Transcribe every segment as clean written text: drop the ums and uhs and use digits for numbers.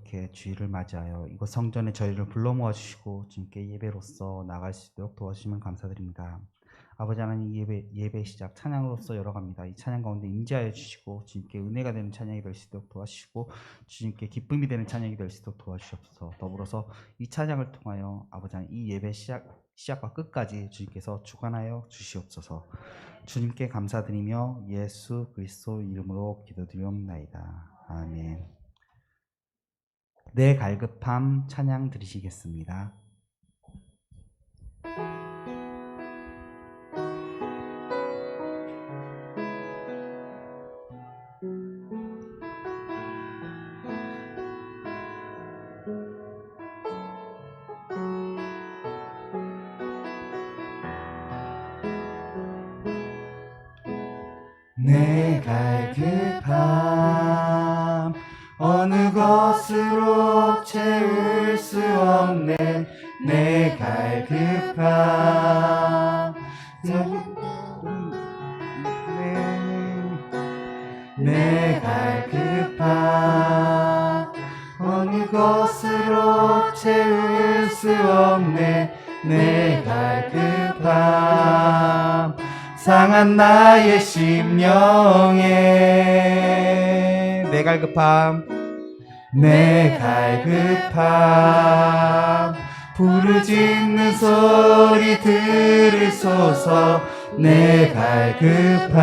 이렇게 주일을 맞이하여 이곳 성전에 저희를 불러 모아주시고 주님께 예배로서 나갈 수 있도록 도와주시면 감사드립니다. 아버지 하나님, 예배 시작 찬양으로서 열어갑니다. 이 찬양 가운데 임재하여 주시고 주님께 은혜가 되는 찬양이 될 수 있도록 도와주시고 주님께 기쁨이 되는 찬양이 될 수 있도록 도와주시옵소서. 더불어서 이 찬양을 통하여 아버지 하나님, 이 예배 시작과 끝까지 주님께서 주관하여 주시옵소서. 주님께 감사드리며 예수 그리스도 이름으로 기도드리옵나이다. 아멘. 내 갈급함 찬양 드리시겠습니다. 내 갈급함 어느 것으로 채울 수 없네. 내 갈급함 내 갈급함 어느 것으로 채울 수 없네. 내 갈급함 상한 나의 심령에 내 갈급함 내 갈급함 부르짖는 소리 들으소서. 내 갈급함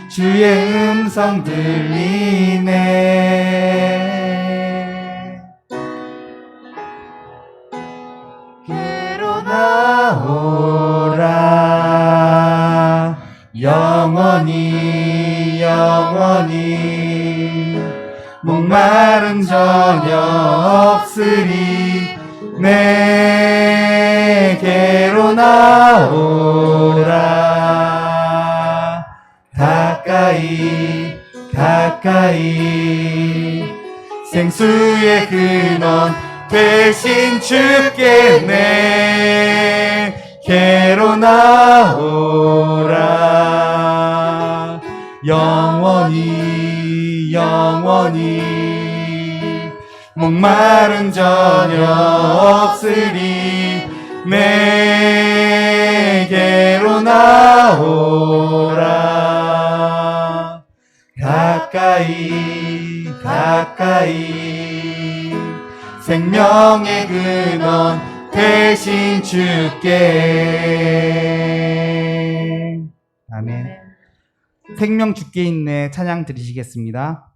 주의 음성 들리네. 괴로 나오라 영원히 영원히 목마름 전혀 없으리. 내게로 나오라 가까이 가까이 생수의 근원 대신 주께 내게로 나오라 영원히 영원히 목마름 전혀 없으리. 내게로 나오라 가까이 가까이 생명의 근원 대신 주께. 아멘. 생명 주께 있네 찬양 드리시겠습니다.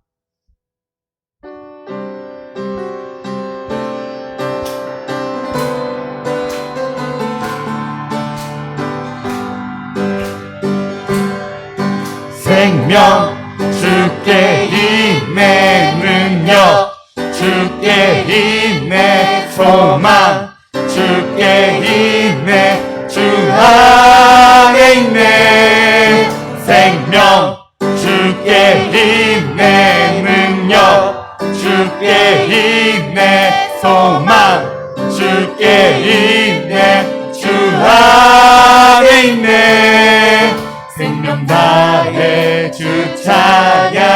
생명 주께 있네 능력 주께 있네 소망 주께 있네 주 안에 있네. 생명 주께 있네 능력 주께 있네 소망 주께 있네 주 안에 있네. 생명 다해 주 찬양하리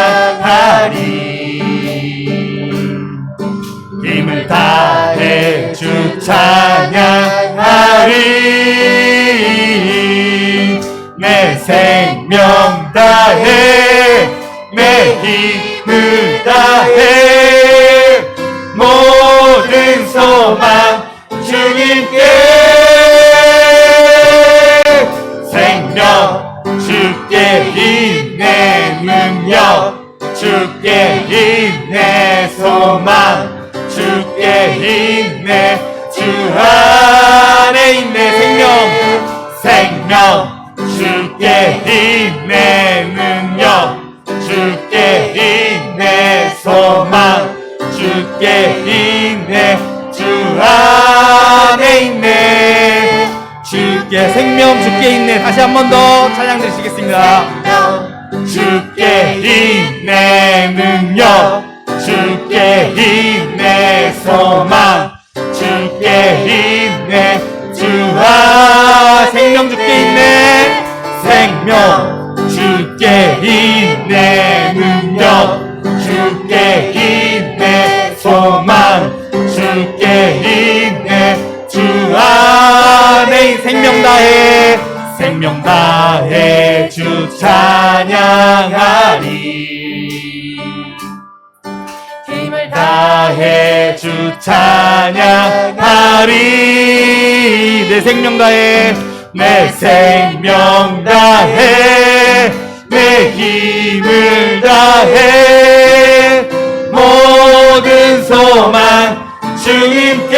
힘을 다해 주 찬양하리 내 생명 다해 내 힘을 다해 모든 소망 주님께. 생명 주께 있네 능력 주께 있네 소망 주께 있네 주 안에 있네. 생명 주께 있네 능력 주께 있네 소망 주께 있네 주 안에 있네. 주께 생명 주께 있네. 다시 한 번 더 찬양 드리시겠습니다. 생명 주께 있네 능력 주께 있네 소망 주께 있네 주 안. 생명 주께 있네. 생명 주께 있네 능력 주께 있네 있네 주 안에 생명 다해 생명 다해 주 찬양하리 힘을 다해 주 찬양하리 내 생명 다해 내 생명 다해 내 힘을 다해 모든 소망 주님께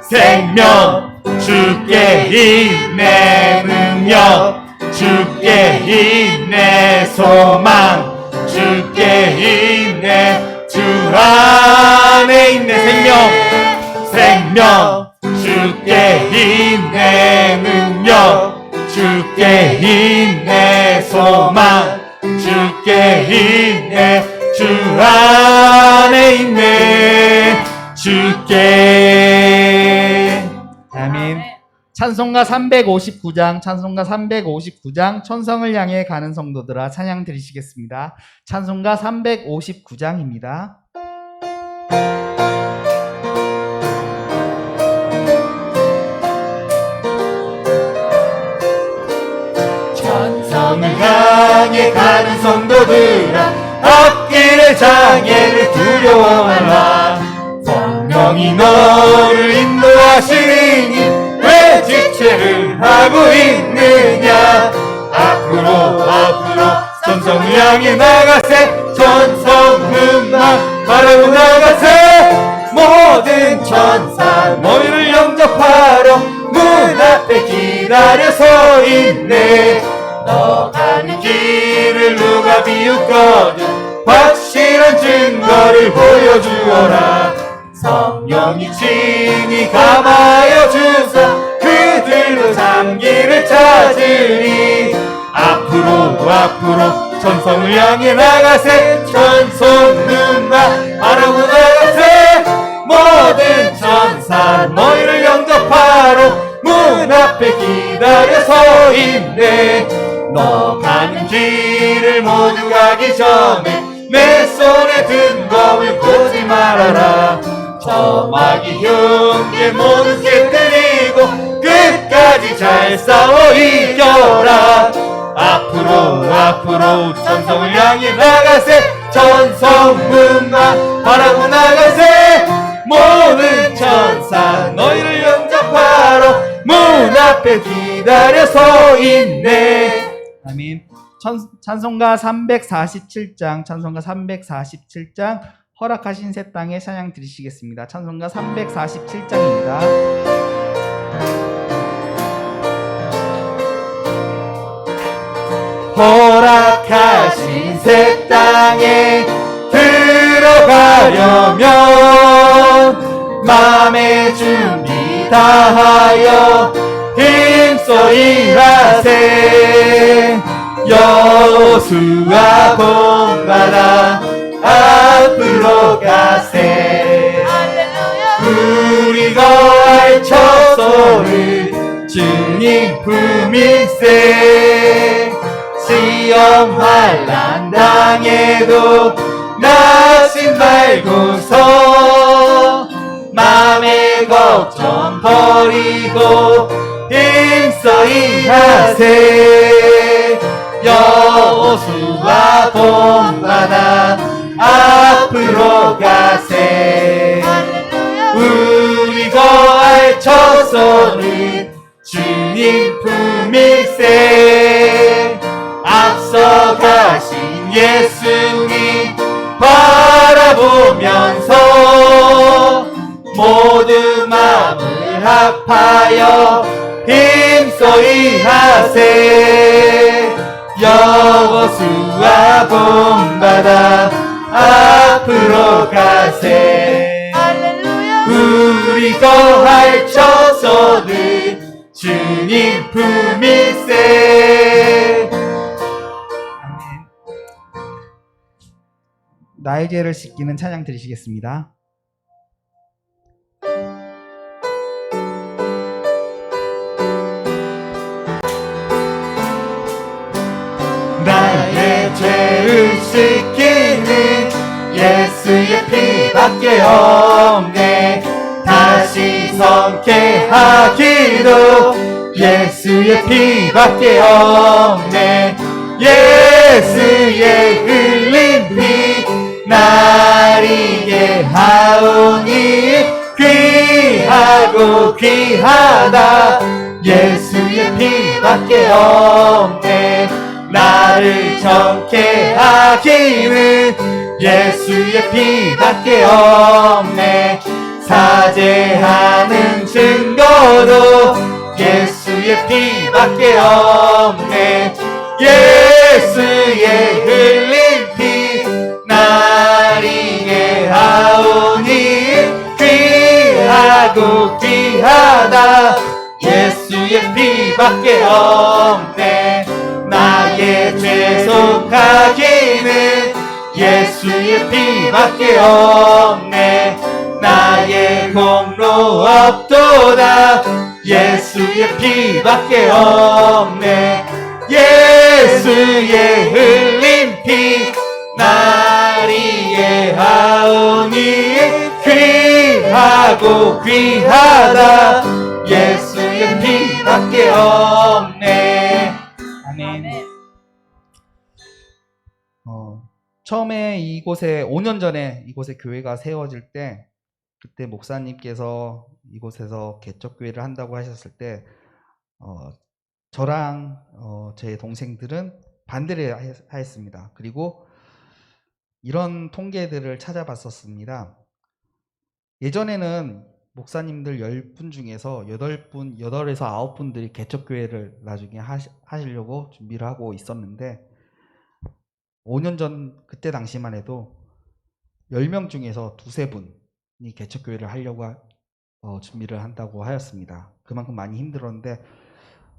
생명 주께 있네 능력 주께 있네 소망 주께 있네 주 안에 있네 생명 주께 있네 능력 주께 있네 소망 주께 있네 주 안에 있네 주께 아멘. 찬송가 359장 천성을 향해 가는 성도들아 찬양 드리시겠습니다. 찬송가 359장입니다. 천성을 향해 가는 성도들아 앞길의 장애를 두려워하라 성령이 너를 인도하시니 왜 지체를 하고 있느냐 앞으로 천성을 향해 나가세 천성문만 바라보 나가세 모든 천사 너희를 영접하러 문 앞에 기다려 서 있네 너 가는 길을 누가 비웃거든 확실한 증거를 보여주어라 성령이 친히 감하여 주사 그들로 장기를 찾으리 앞으로 천성을 향해 나가세 천성문만 바라보 나가세 모든 천사 너희를 영접하러 문 앞에 기다려 서 있네 너 가는 길을 모두 가기 전에 내 손에 든 검을 보지 말아라 저 마귀 흉계 모두 깨뜨리고 끝까지 잘 싸워 이겨라 앞으로 천성을 향해 나가세 천성문만 바라보 나가세 모든 천사 너희를 영접하러 문 앞에 기다려 서 있네 아멘. 찬송가 347장 허락하신 새 땅에 찬양 드리시겠습니다. 찬송가 347장입니다. 허락하신 새 땅에 들어가려면 맘의 준비 다하여 힘써 일하세 여호수아 본받아 앞으로 가세 우리 거할 처소를 주님 품일세 시험 환난 당해도 낙심 말고서 맘의 걱정 버리고 힘써 일하세 여호수아 본받아 앞으로 가세 우리 거할 처소를 주님 품일세 앞서가신 예수님 바라보면서 모두 마음을 합하여 힘써 일하세 여호수아 본받아 앞으로 가세 우리 거할 처소를 주님 품일세 나의 죄를 씻기는 찬양 드리시겠습니다. 나의 죄를 씻기는 예수의 피밖에 피밖에 없네. 다시 성쾌하기도 예수의 피밖에 없네. 예수의 흘린 피 날 이게 하오니 귀하고 귀하다. 예수의 피밖에 없네. 나를 정케 하기는 예수의 피밖에 없네. 사죄하는 증거도 예수의 피밖에 없네. 예수의 흘린 피 날 이게 하오니 귀하고 귀하다. 예수의 피밖에 없네. 나의 죄 속하기는 예수의 피밖에 없네. 나의 공로 없도다. 예수의 피밖에 없네. 예수의 흘린 피 날 이해하오니 귀하고 귀하다. 예수의 피밖에 없네. 아멘. 처음에 이곳에 5년 전에 이곳에 교회가 세워질 때, 그때 목사님께서 이곳에서 개척교회를 한다고 하셨을 때 저랑 제 동생들은 반대를 하였습니다. 그리고 이런 통계들을 찾아봤었습니다. 예전에는 목사님들 10분 중에서 8에서 9분들이 개척교회를 나중에 하시려고 준비를 하고 있었는데, 5년 전 그때 당시만 해도 10명 중에서 2-3분이 개척교회를 하려고 준비를 한다고 하였습니다. 그만큼 많이 힘들었는데,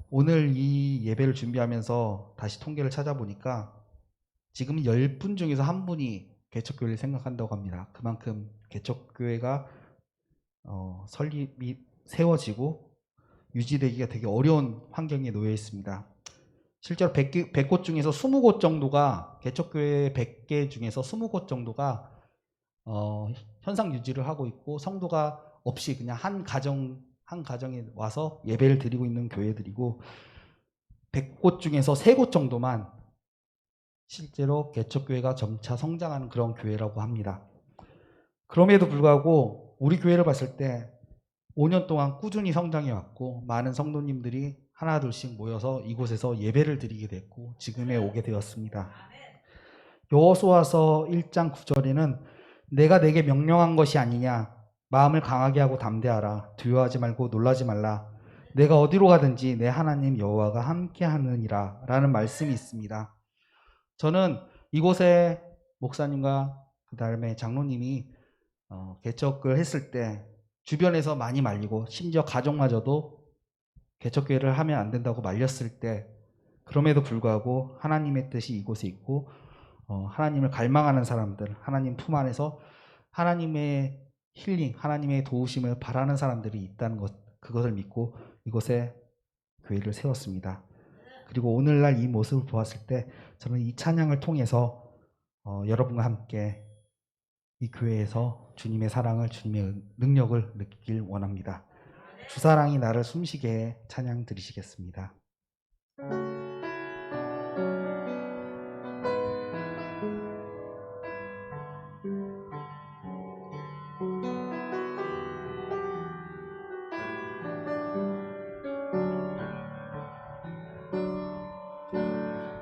오늘 이 예배를 준비하면서 다시 통계를 찾아보니까 지금 10분 중에서 1분이 개척교회를 생각한다고 합니다. 그만큼 개척교회가 설립이 세워지고 유지되기가 되게 어려운 환경에 놓여 있습니다. 실제로 100곳 중에서 20곳 정도가, 개척교회 100개 중에서 20곳 정도가 현상 유지를 하고 있고, 성도가 없이 그냥 한 가정에 와서 예배를 드리고 있는 교회들이고, 100곳 중에서 3곳 정도만 실제로 개척교회가 점차 성장하는 그런 교회라고 합니다. 그럼에도 불구하고 우리 교회를 봤을 때 5년 동안 꾸준히 성장해 왔고, 많은 성도님들이 하나 둘씩 모여서 이곳에서 예배를 드리게 됐고, 지금에 오게 되었습니다. 여호수아서 1장 9절에는 내가 내게 명령한 것이 아니냐, 마음을 강하게 하고 담대하라, 두려워하지 말고 놀라지 말라, 내가 어디로 가든지 내 하나님 여호와가 함께 하느니라 라는 말씀이 있습니다. 저는 이곳에 목사님과 그 다음에 장로님이 개척을 했을 때 주변에서 많이 말리고, 심지어 가족마저도 개척교회를 하면 안 된다고 말렸을 때, 그럼에도 불구하고 하나님의 뜻이 이곳에 있고 하나님을 갈망하는 사람들, 하나님 품 안에서 하나님의 힐링, 하나님의 도우심을 바라는 사람들이 있다는 것, 그것을 믿고 이곳에 교회를 세웠습니다. 그리고 오늘날 이 모습을 보았을 때 저는 이 찬양을 통해서 여러분과 함께 이 교회에서 주님의 사랑을, 주님의 능력을 느끼길 원합니다. 주사랑이 나를 숨쉬게 해 찬양 드리시겠습니다.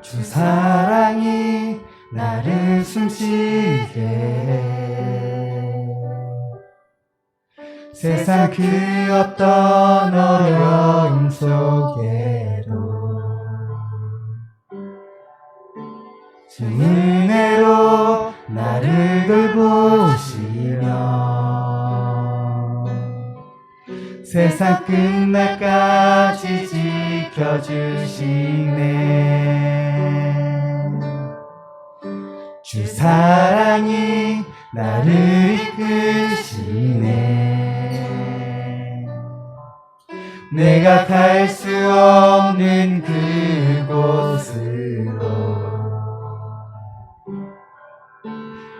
주 사랑이 나를 숨쉬게 해 세상 그 어떤 어려움 속에도 주 은혜로 나를 돌보시며 세상 끝날까지 지켜주시네. 주 사랑이 나를 이끄시네. 내가 갈 수 없는 그곳으로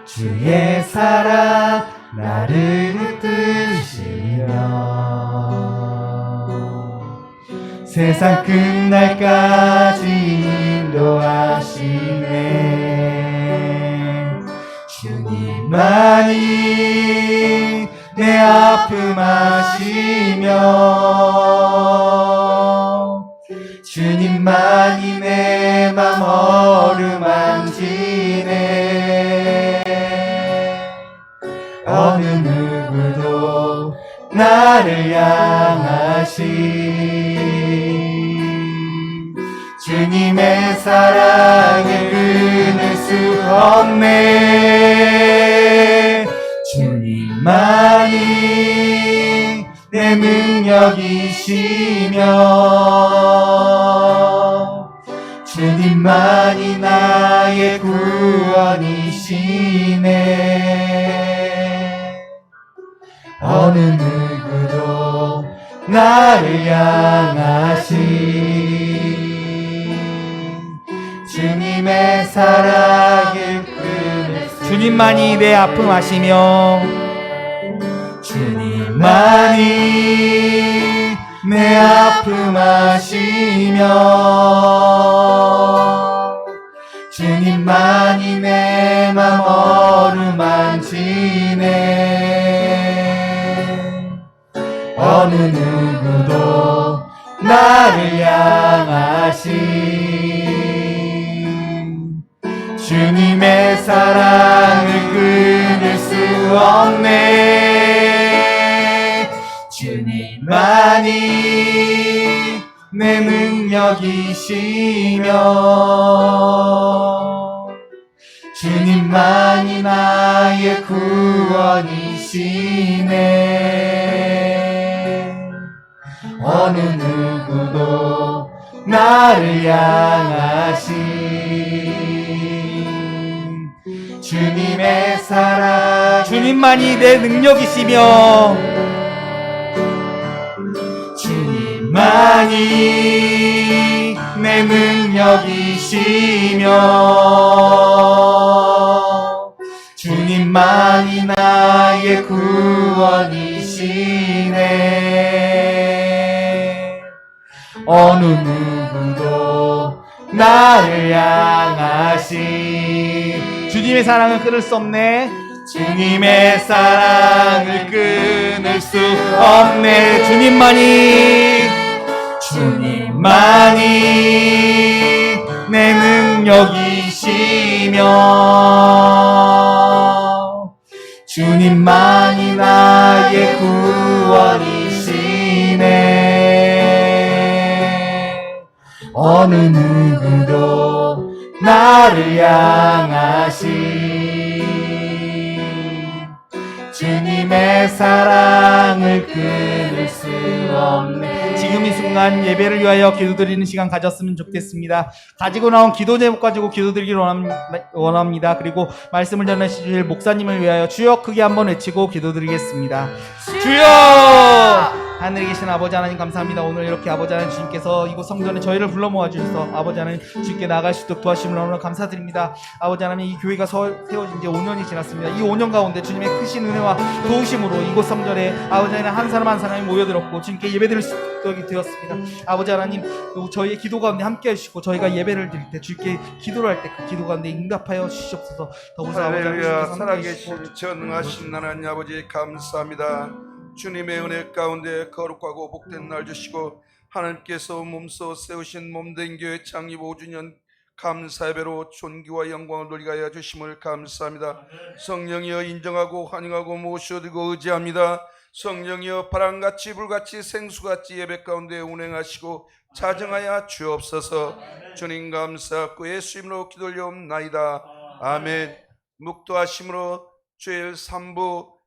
주의 사랑 나를 붙드시며 세상 끝날까지 인도하시네. 주님만이 내 아픔 아시며 주님만이 내 맘 어루만지네. 어느 누구도 나를 향하신 주님의 사랑을 끊을 수 없네. 주님만이 내 능력이시며 주님만이 나의 구원이시네. 어느 누구도 나를 향하신 주님의 사랑을 끊을 수 주님만이 내 아픔 아시며 주님만이 내 아픔 아시며 주님만이 내 맘 어루만지네. 어느 누구도 나를 향하신 주님의 사랑을 끊을 수 없네. 주님만이 내 능력이시며 주님만이 나의 구원이시네. 어느 누구도 나를 향하신 주님의 사랑 주님만이 내 능력이시며 주님만이 내 능력이시며 주님만이 나의 구원이시네. 어느 누구도 나를 향하신 주님의 사랑을 끊을 수 없네. 주님의 사랑을 끊을 수 없네. 주님만이 내 능력이시며 주님만이 나의 구원이시네. 어느 누구도 나를 향하신 주님의 사랑을 끊을 수 없네. 지금 이 순간 예배를 위하여 기도드리는 시간 가졌으면 좋겠습니다. 가지고 나온 기도 제목 가지고 기도드리기를 원합니다. 그리고 말씀을 전하실 목사님을 위하여 주여 크게 한번 외치고 기도드리겠습니다. 주여! 하늘에 계신 아버지 하나님 감사합니다. 오늘 이렇게 아버지 하나님 주님께서 이곳 성전에 저희를 불러 모아주셔서 아버지 하나님 주님께 나아갈 수 있도록 도와주심을 너무나 감사드립니다. 아버지 하나님 이 교회가 세워진 지 5년이 지났습니다. 이 5년 가운데 주님의 크신 은혜와 도우심으로 이곳 성전에 아버지 하나님 한 사람 한 사람이 모여들었고 주님께 예배드릴 수 있도록 되었습니다. 아버지 하나님 저희의 기도 가운데 함께 해주시고 저희가 예배를 드릴 때 주님께 기도를 할 때 그 기도 가운데 응답하여 주시옵소서. 더불어서 아버지 할렐루야. 하나님 살아계신 전능하신 하나님 아버지 감사합니다. 주님의 은혜 가운데 거룩하고 복된 날 주시고 하나님께서 몸소 세우신 몸된 교회 창립 5주년 감사 예배로 존귀와 영광을 돌리게 하여 주심을 감사합니다. 성령이여 인정하고 환영하고 모셔드리고 의지합니다. 성령이여 바람같이 불같이 생수같이 예배 가운데 운행하시고 자정하여 주옵소서. 주님 감사하고 예수 이름으로 기도 올려옵나이다. 아멘. 묵도하심으로 주일 3부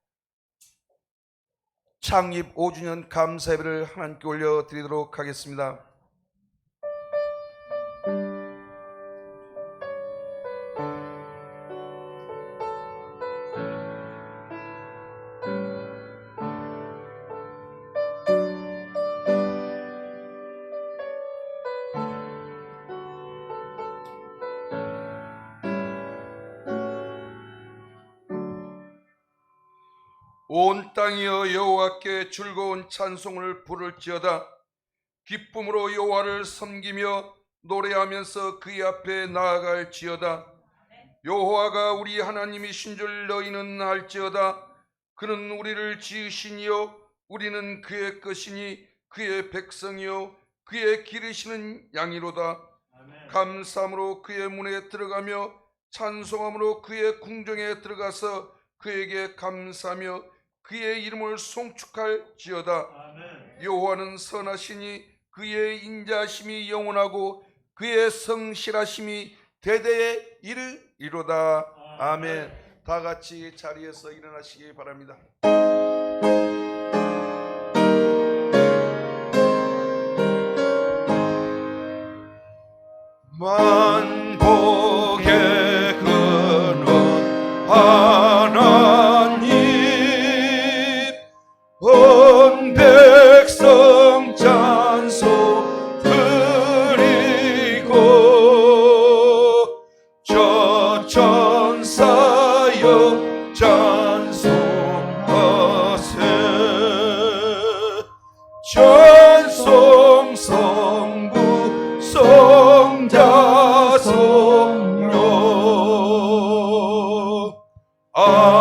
창립 5주년 감사 예배를 하나님께 올려드리도록 하겠습니다. 온 땅이여 여호와께 즐거운 찬송을 부를지어다. 기쁨으로 여호와를 섬기며 노래하면서 그의 앞에 나아갈지어다. 여호와가 우리 하나님이신 줄 너희는 알지어다. 그는 우리를 지으시니요 우리는 그의 것이니 그의 백성이요 그의 기르시는 양이로다. 감사함으로 그의 문에 들어가며 찬송함으로 그의 궁정에 들어가서 그에게 감사하며 그의 이름을 송축할지어다. 여호와는 선하시니 그의 인자하심이 영원하고 그의 성실하심이 대대에 이르리로다. 아멘. 다 같이 자리에서 일어나시기 바랍니다. 만복의 근원 하나님 온 백성 찬송 드리고 저 천사여 찬송하세. 찬송 성부 성자 성령 아멘.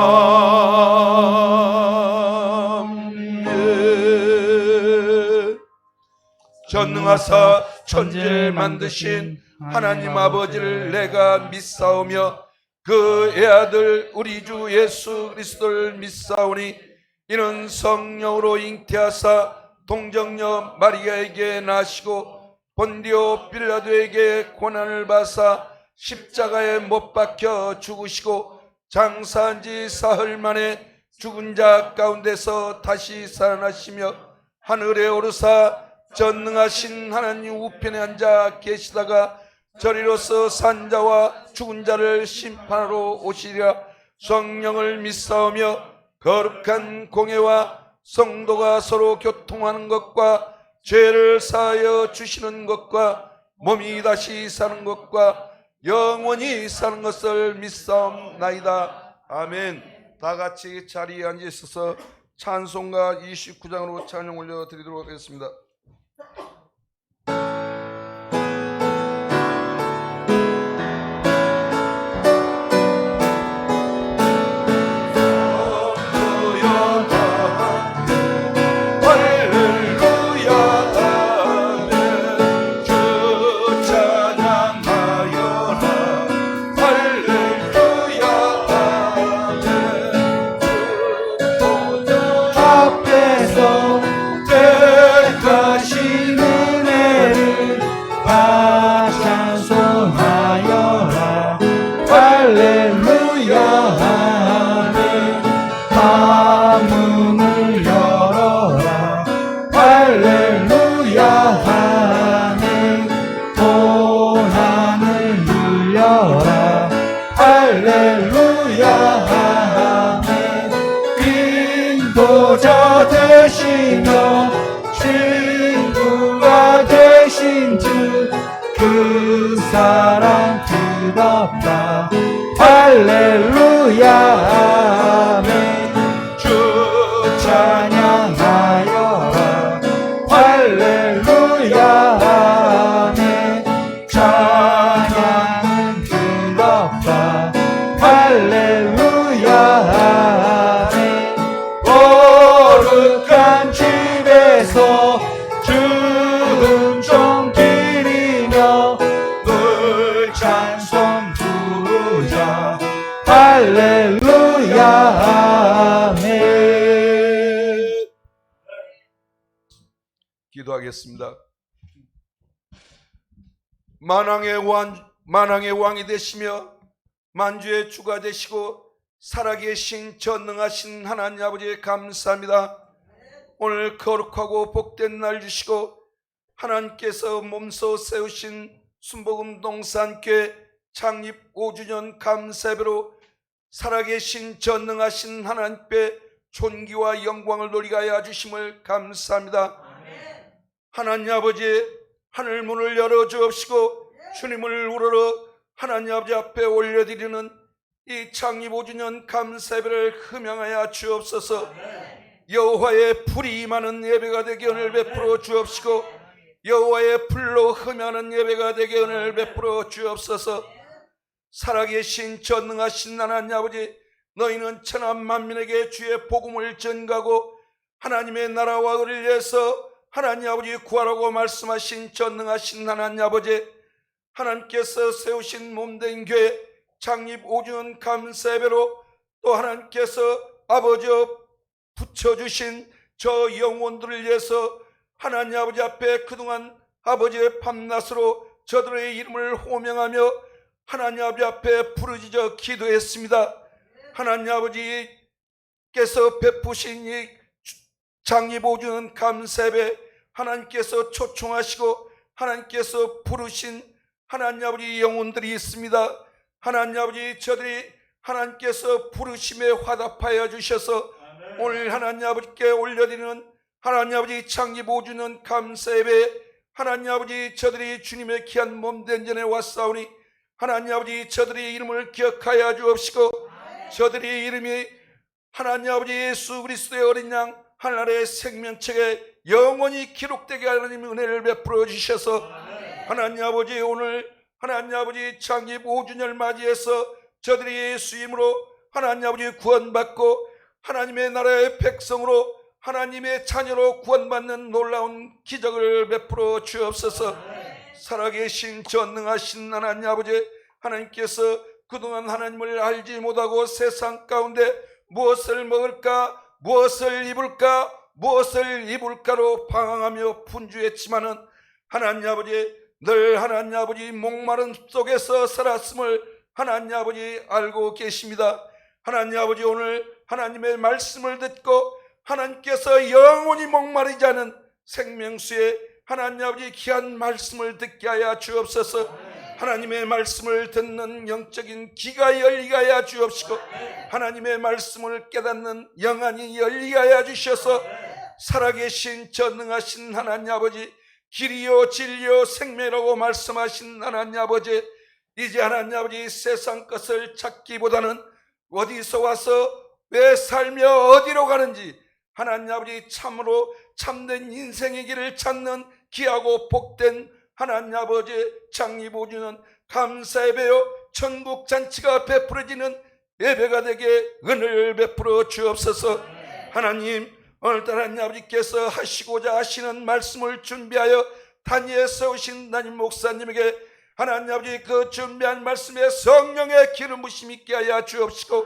전능하사 천지를 만드신 하나님 아버지를 내가 믿사오며 그 애아들 우리 주 예수 그리스도를 믿사오니 이는 성령으로 잉태하사 동정녀 마리아에게 나시고 본디오 빌라도에게 고난을 받사 십자가에 못 박혀 죽으시고 장사한 지 사흘 만에 죽은 자 가운데서 다시 살아나시며 하늘에 오르사 전능하신 하나님 우편에 앉아 계시다가 저리로서 산자와 죽은 자를 심판하러 오시리라. 성령을 믿사오며 거룩한 공회와 성도가 서로 교통하는 것과 죄를 사하여 주시는 것과 몸이 다시 사는 것과 영원히 사는 것을 믿사옵나이다. 아멘. 다 같이 자리에 앉아 있어서 찬송가 29장으로 찬양 올려드리도록 하겠습니다. 인도자 되시며 친구가 되신 주 그 사랑 뜨겁다. 할렐루야 아멘. 주 찬양하여라. 할렐루야 아멘. 찬양은 뜨겁다. 할렐루야 아멘. 거룩한 집에서 주 음성 드리며 늘 찬송 부르자. 할렐루야 아멘. 기도하겠습니다. 만왕의 왕이 되시며 만주의 주가 되시고 살아계신 전능하신 하나님 아버지 감사합니다. 오늘 거룩하고 복된 날 주시고 하나님께서 몸소 세우신 순복음 동산교회 창립 5주년 감사배로 살아계신 전능하신 하나님께 존귀와 영광을 돌리게 하여 주심을 감사합니다. 하나님 아버지 하늘 문을 열어 주옵시고 주님을 우러러 하나님 아버지 앞에 올려드리는 이 창립 5주년 감사예배를 흠양하여 주옵소서. 여호와의 불이 임하는 예배가 되게 은혜를 베풀어 주옵시고 여호와의 불로 흠양하는 예배가 되게 은혜를 베풀어 주옵소서. 살아계신 전능하신 하나님 아버지, 너희는 천하 만민에게 주의 복음을 전가고 하나님의 나라와 의를 위해서 하나님 아버지 구하라고 말씀하신 전능하신 하나님 아버지, 하나님께서 세우신 몸된 교회 창립 5주년 감사예배로 또 하나님께서 아버지 붙여주신 저 영혼들을 위해서 하나님 아버지 앞에 그동안 아버지의 밤낮으로 저들의 이름을 호명하며 하나님 아버지 앞에 부르짖어 기도했습니다. 하나님 아버지께서 베푸신 이 창립 5주년 감사예배 하나님께서 초청하시고 하나님께서 부르신 하나님 아버지 영혼들이 있습니다. 하나님 아버지, 저들이 하나님께서 부르심에 화답하여 주셔서 오늘 하나님 아버지께 올려드리는 하나님 아버지 창립 5주년 감사예배, 하나님 아버지 저들이 주님의 귀한 몸된 전에 왔사오니 하나님 아버지 저들의 이름을 기억하여 주옵시고 저들의 이름이 하나님 아버지 예수 그리스도의 어린 양 하늘의 생명책에 영원히 기록되게 하나님 은혜를 베풀어 주셔서 하나님 아버지, 오늘 하나님 아버지 창립 5주년을 맞이해서 저들이 예수 이름으로 하나님 아버지 구원받고 하나님의 나라의 백성으로 하나님의 자녀로 구원받는 놀라운 기적을 베풀어 주옵소서. 살아계신 전능하신 하나님 아버지, 하나님께서 그동안 하나님을 알지 못하고 세상 가운데 무엇을 먹을까, 무엇을 입을까, 무엇을 입을까로 방황하며 분주했지만은 하나님 아버지, 늘 하나님 아버지 목마른 속에서 살았음을 하나님 아버지 알고 계십니다. 하나님 아버지, 오늘 하나님의 말씀을 듣고 하나님께서 영원히 목마르지 않은 생명수에 하나님 아버지 귀한 말씀을 듣게 하여 주옵소서. 하나님의 말씀을 듣는 영적인 귀가 열리게 하여 주옵시고 하나님의 말씀을 깨닫는 영안이 열리게 하여 주셔서 살아계신 전능하신 하나님 아버지, 길이요 진리요 생명이라고 말씀하신 하나님 아버지, 이제 하나님 아버지 세상 것을 찾기보다는 어디서 와서 왜 살며 어디로 가는지 하나님 아버지 참으로 참된 인생의 길을 찾는 귀하고 복된 하나님 아버지 창립 5주년 감사예배요 천국 잔치가 베풀어지는 예배가 되게 은혜를 베풀어 주옵소서. 하나님, 오늘따라 하나님 아버지께서 하시고자 하시는 말씀을 준비하여 단위에 세우신 담임 목사님에게 하나님 아버지 그 준비한 말씀에 성령의 기름 부심 있게 하여 주옵시고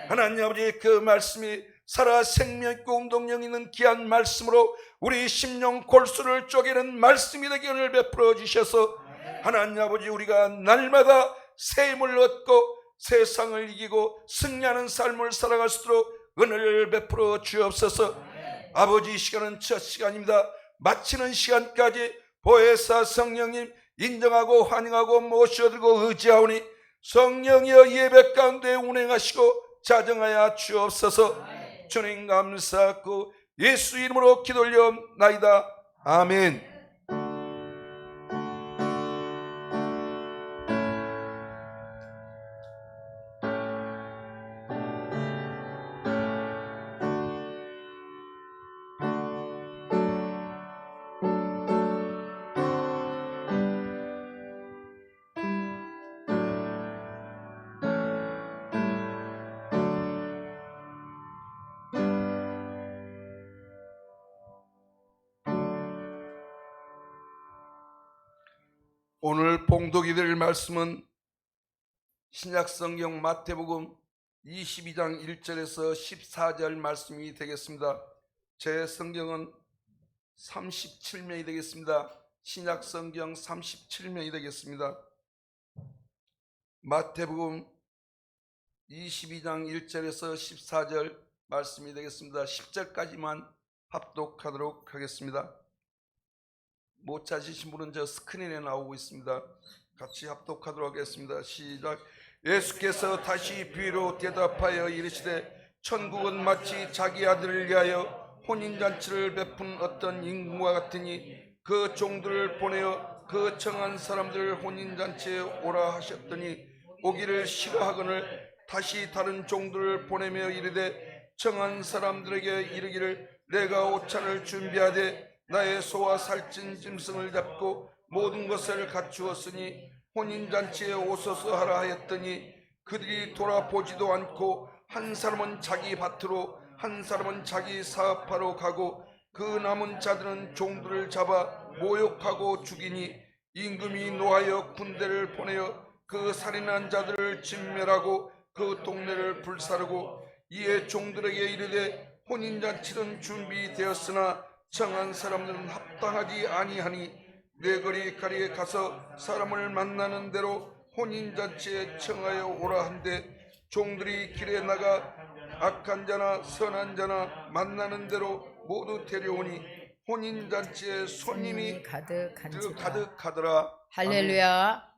하나님 아버지 그 말씀이 살아 생명 있고 운동력 있는 귀한 말씀으로 우리 심령 골수를 쪼개는 말씀이 되게 은혜를 베풀어 주셔서 하나님 아버지, 우리가 날마다 새 힘을 얻고 세상을 이기고 승리하는 삶을 살아갈 수 있도록 은혜를 베풀어 주옵소서. 아버지, 이 시간은 첫 시간입니다. 마치는 시간까지 보혜사 성령님 인정하고 환영하고 모셔들고 의지하오니 성령이여 예배 가운데 운행하시고 자정하여 주옵소서. 주님 감사하고 예수 이름으로 기도 올려옵나이다. 아멘. 오늘 봉독이 될 말씀은 신약성경 마태복음 22장 1절에서 14절 말씀이 되겠습니다. 제 성경은 37면이 되겠습니다. 신약성경 37면이 되겠습니다. 마태복음 22장 1절에서 14절 말씀이 되겠습니다. 10절까지만 합독하도록 하겠습니다. 못 찾으신 분은 저 스크린에 나오고 있습니다. 같이 합독하도록 하겠습니다. 시작. 예수께서 다시 비유로 대답하여 이르시되 천국은 마치 자기 아들을 위하여 혼인잔치를 베푼 어떤 임금과 같으니 그 종들을 보내어 그 청한 사람들을 혼인잔치에 오라 하셨더니 오기를 싫어하거늘 다시 다른 종들을 보내며 이르되 청한 사람들에게 이르기를 내가 옷차를 준비하되 나의 소와 살찐 짐승을 잡고 모든 것을 갖추었으니 혼인잔치에 오소서 하라 하였더니 그들이 돌아보지도 않고 한 사람은 자기 밭으로 한 사람은 자기 사업하러 가고 그 남은 자들은 종들을 잡아 모욕하고 죽이니 임금이 노하여 군대를 보내어 그 살인한 자들을 진멸하고 그 동네를 불사르고 이에 종들에게 이르되 혼인잔치는 준비되었으나 청한 사람들은 합당하지 아니하니 네 거리 가리에 가서 사람을 만나는 대로 혼인잔치에 청하여 오라 한데 종들이 길에 나가 악한 자나 선한 자나 만나는 대로 모두 데려오니 혼인잔치에 손님이 가득하더라. 할렐루야.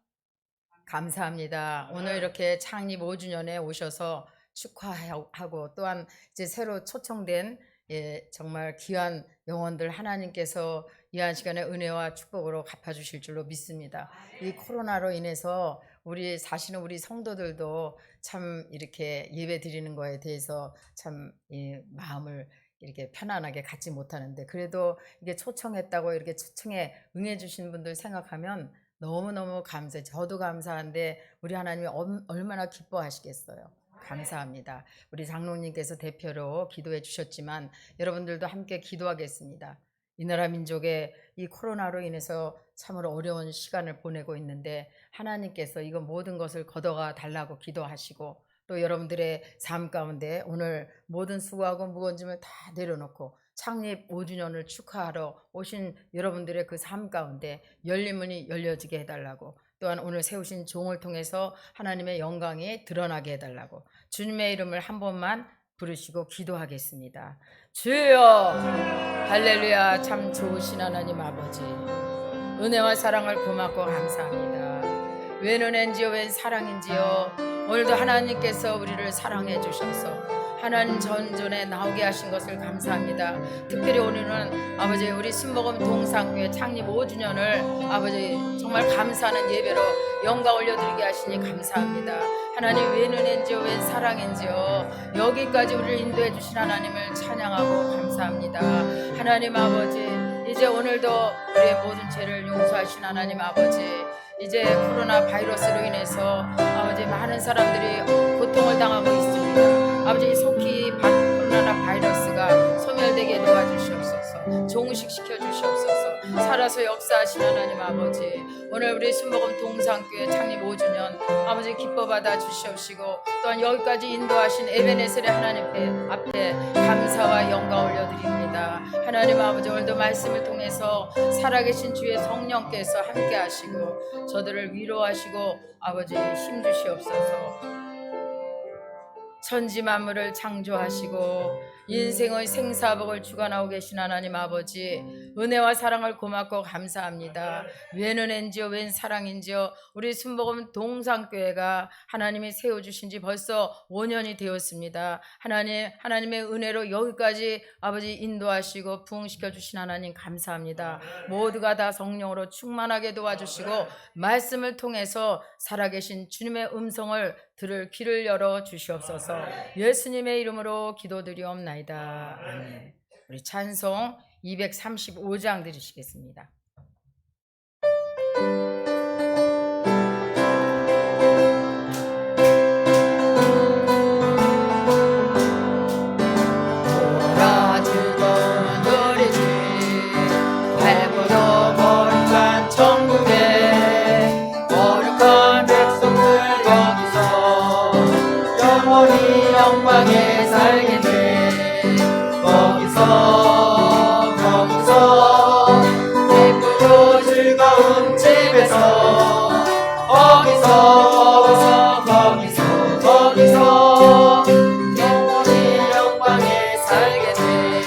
감사합니다. 오늘 이렇게 창립 5주년에 오셔서 축하하고 또한 이제 새로 초청된 정말 귀한 영혼들 하나님께서 이 한 시간에 은혜와 축복으로 갚아주실 줄로 믿습니다. 이 코로나로 인해서 우리 사실은 우리 성도들도 참 이렇게 예배 드리는 거에 대해서 참 마음을 이렇게 편안하게 갖지 못하는데 그래도 이게 초청했다고 이렇게 초청에 응해 주신 분들 생각하면 너무너무 감사해요. 저도 감사한데 우리 하나님이 얼마나 기뻐하시겠어요. 감사합니다. 우리 장로님께서 대표로 기도해 주셨지만 여러분들도 함께 기도하겠습니다. 이 나라 민족의 이 코로나로 인해서 참으로 어려운 시간을 보내고 있는데 하나님께서 이거 모든 것을 걷어가 달라고 기도하시고 또 여러분들의 삶 가운데 오늘 모든 수고하고 무거운 짐을 다 내려놓고 창립 5주년을 축하하러 오신 여러분들의 그 삶 가운데 열린 문이 열려지게 해달라고 또한 오늘 세우신 종을 통해서 하나님의 영광이 드러나게 해달라고 주님의 이름을 한 번만 부르시고 기도하겠습니다. 주여 할렐루야. 참 좋으신 하나님 아버지 은혜와 사랑을 고맙고 감사합니다. 웬 은혜인지요 웬 사랑인지요 오늘도 하나님께서 우리를 사랑해 주셔서 하나님 전전에 나오게 하신 것을 감사합니다. 특별히 오늘은 아버지 우리 순복음 동상교회 창립 5주년을 아버지 정말 감사하는 예배로 영광 올려드리게 하시니 감사합니다. 하나님 웬 은혜인지요 웬 사랑인지요 여기까지 우리를 인도해 주신 하나님을 찬양하고 감사합니다. 하나님 아버지 이제 오늘도 우리의 모든 죄를 용서하신 하나님 아버지 이제 코로나 바이러스로 인해서 아버지 많은 사람들이 고통을 당하고 있습니다. 아버지 속히 코로나 바이러스가 소멸되게 도와주시옵소서. 종식시켜 주시옵소서. 살아서 역사하신 하나님 아버지 오늘 우리 순복음 동상교회 창립 5주년 아버지 기뻐 받아 주시옵시고 또한 여기까지 인도하신 에베네셀의 하나님 앞에 감사와 영광 올려드립니다. 하나님 아버지 오늘도 말씀을 통해서 살아계신 주의 성령께서 함께 하시고 저들을 위로하시고 아버지 힘 주시옵소서. 천지 만물을 창조하시고 인생의 생사복을 주관하고 계신 하나님 아버지 은혜와 사랑을 고맙고 감사합니다. 웬 은혜인지요 웬 사랑인지요 우리 순복음 동상교회가 하나님이 세워주신 지 벌써 5년이 되었습니다. 하나님의 은혜로 여기까지 아버지 인도하시고 부흥시켜 주신 하나님 감사합니다. 모두가 다 성령으로 충만하게 도와주시고 말씀을 통해서 살아계신 주님의 음성을 들을 귀를 열어 주시옵소서. 예수님의 이름으로 기도드리옵나이다. 아멘. 우리 찬송 235장 드리시겠습니다. 영광에 살게 돼 거기서 예쁘고 즐거운 집에서 거기서 영원히 영광에 살게 돼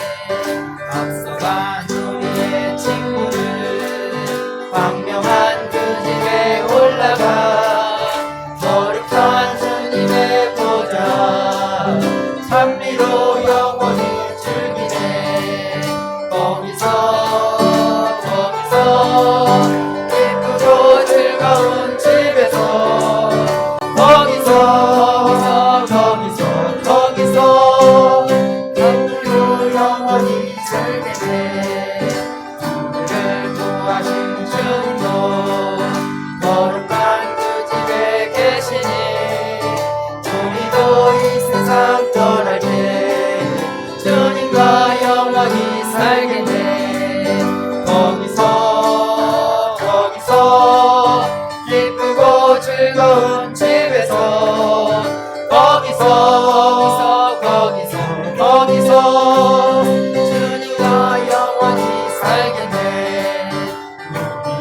앞서간 우리의 친구들 광명한 그 집에 올라가 거룩한 주님의 보좌 찬미로 영원히 즐기네 거기서 예쁘고 즐거운 집에서 거기서 살겠네. 거기서 기쁘고 즐거운 집에서 거기서 주님과 영원히 살겠네.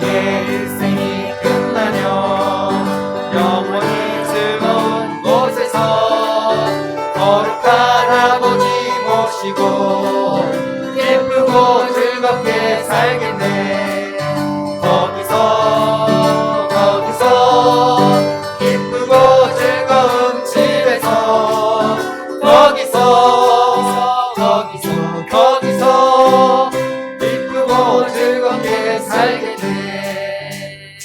우리의 일생이 끝나면 영원히 즐거운 곳에서 거룩한 아버지 모시고 기쁘고 즐겁게 살겠네. 거기서 기쁘고 즐거운 집에서 거기서 기쁘고 즐겁게 살겠네.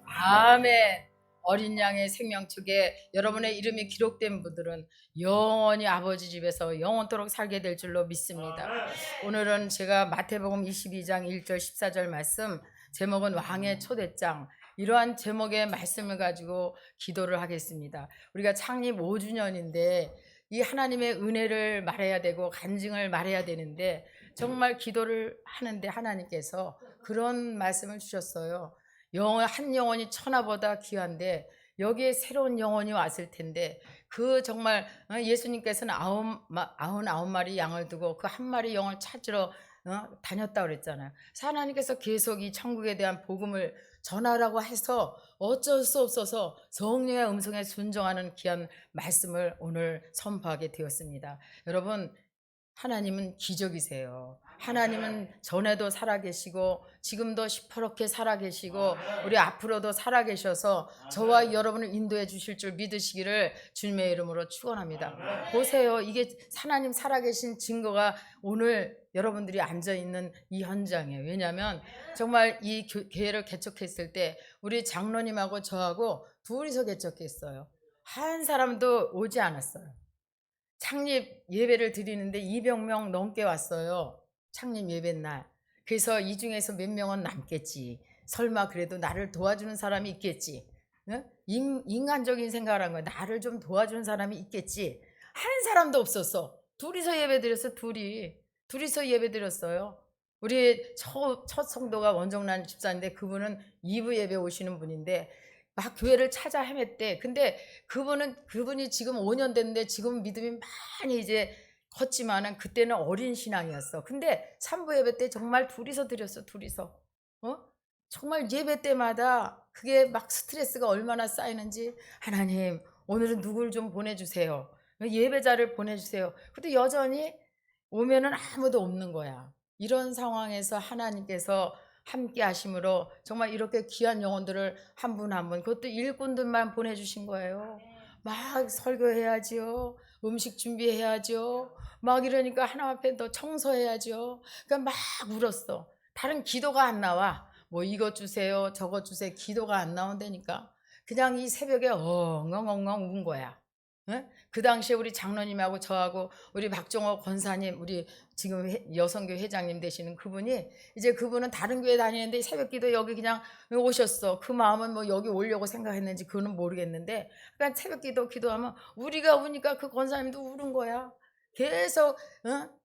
아멘. 어린 양의 생명책에 여러분의 이름이 기록된 분들은 영원히 아버지 집에서 영원토록 살게 될 줄로 믿습니다. 오늘은 제가 마태복음 22장 1절 14절 말씀, 제목은 왕의 초대장, 이러한 제목의 말씀을 가지고 기도를 하겠습니다. 우리가 창립 5주년인데 이 하나님의 은혜를 말해야 되고 간증을 말해야 되는데 정말 기도를 하는데 하나님께서 그런 말씀을 주셨어요. 한 영혼이 천하보다 귀한데 여기에 새로운 영혼이 왔을 텐데 그 정말 예수님께서는 99마리 양을 두고 그 한 마리 영을 찾으러 다녔다 그랬잖아요. 그래서 하나님께서 계속 이 천국에 대한 복음을 전하라고 해서 어쩔 수 없어서 성령의 음성에 순종하는 귀한 말씀을 오늘 선포하게 되었습니다. 여러분, 하나님은 기적이세요. 하나님은 전에도 살아계시고 지금도 시퍼렇게 살아계시고 우리 앞으로도 살아계셔서 저와 여러분을 인도해 주실 줄 믿으시기를 주님의 이름으로 축원합니다. 보세요. 이게 하나님 살아계신 증거가 오늘 여러분들이 앉아있는 이 현장이에요. 왜냐하면 정말 이 교회를 개척했을 때 우리 장로님하고 저하고 둘이서 개척했어요. 한 사람도 오지 않았어요. 창립 예배를 드리는데 200명 넘게 왔어요. 창립 예배 날. 그래서 이 중에서 몇 명은 남겠지. 설마 그래도 나를 도와주는 사람이 있겠지. 응? 인간적인 생각을 한 거야. 나를 좀 도와주는 사람이 있겠지. 한 사람도 없었어. 둘이서 예배 드렸어. 둘이서 예배 드렸어요. 우리 첫 성도가 원정란 집사인데 그분은 2부 예배 오시는 분인데 막 교회를 찾아 헤맸대. 근데 그분이 지금 5년 됐는데 지금 믿음이 많이 이제 컸지만은 그때는 어린 신앙이었어. 근데 3부 예배 때 정말 둘이서 드렸어. 둘이서. 정말 예배 때마다 그게 막 스트레스가 얼마나 쌓이는지 하나님 오늘은 누굴 좀 보내주세요. 예배자를 보내주세요. 근데 여전히 오면은 아무도 없는 거야. 이런 상황에서 하나님께서 함께 하심으로 정말 이렇게 귀한 영혼들을 한 분 한 분, 그것도 일꾼들만 보내주신 거예요. 막 설교해야지요. 음식 준비해야죠. 막 이러니까 하나님 앞에 더 청소해야죠. 그러니까 막 울었어. 다른 기도가 안 나와. 뭐 이것 주세요, 저것 주세요. 기도가 안 나온다니까. 그냥 이 새벽에 엉엉엉엉 운 거야. 응? 그 당시에 우리 장로님하고 저하고 우리 박종호 권사님, 우리 지금 여성교 회장님 되시는 그분이 이제 그분은 다른 교회 다니는데 새벽기도 여기 그냥 오셨어. 그 마음은 뭐 여기 오려고 생각했는지 그거는 모르겠는데 그러니까 새벽기도 기도하면 우리가 우니까 그 권사님도 우는 거야. 계속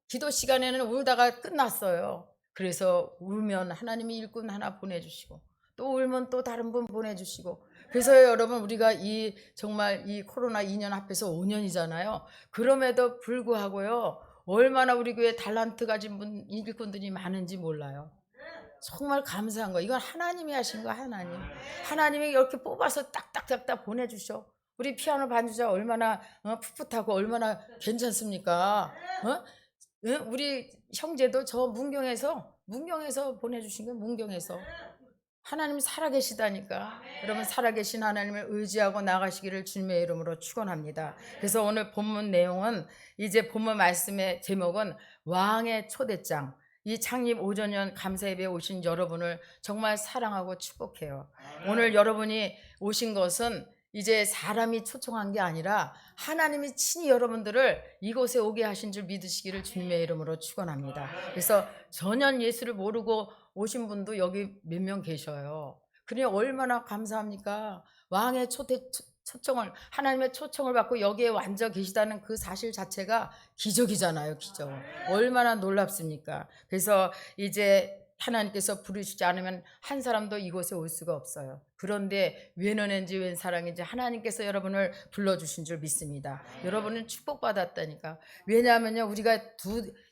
기도 시간에는 울다가 끝났어요. 그래서 울면 하나님이 일꾼 하나 보내주시고 또 울면 또 다른 분 보내주시고 그래서 여러분 우리가 정말 이 코로나 2년 앞에서 5년이잖아요. 그럼에도 불구하고요. 얼마나 우리 교회 달란트 가진 일꾼들이 많은지 몰라요. 정말 감사한 거. 이건 하나님이 하신 거. 하나님이 이렇게 뽑아서 딱딱딱딱 보내주셔. 우리 피아노 반주자 얼마나 풋풋하고 얼마나 괜찮습니까? 우리 형제도 저 문경에서 보내주신 거. 문경에서. 하나님 살아계시다니까. 여러분 살아계신 하나님을 의지하고 나가시기를 주님의 이름으로 축원합니다. 그래서 오늘 본문 내용은 이제 본문 말씀의 제목은 왕의 초대장. 이 창립 5주년 감사예배에 오신 여러분을 정말 사랑하고 축복해요. 오늘 여러분이 오신 것은 이제 사람이 초청한 게 아니라 하나님이 친히 여러분들을 이곳에 오게 하신 줄 믿으시기를 주님의 이름으로 축원합니다. 그래서 전혀 예수를 모르고 오신 분도 여기 몇 명 계셔요. 그러니 얼마나 감사합니까? 왕의 하나님의 초청을 받고 여기에 앉아 계시다는 그 사실 자체가 기적이잖아요, 기적. 얼마나 놀랍습니까? 그래서 이제 하나님께서 부르시지 않으면 한 사람도 이곳에 올 수가 없어요. 그런데 웬 은혜인지 웬 사랑인지 하나님께서 여러분을 불러주신 줄 믿습니다. 여러분은 축복받았다니까. 왜냐하면요, 우리가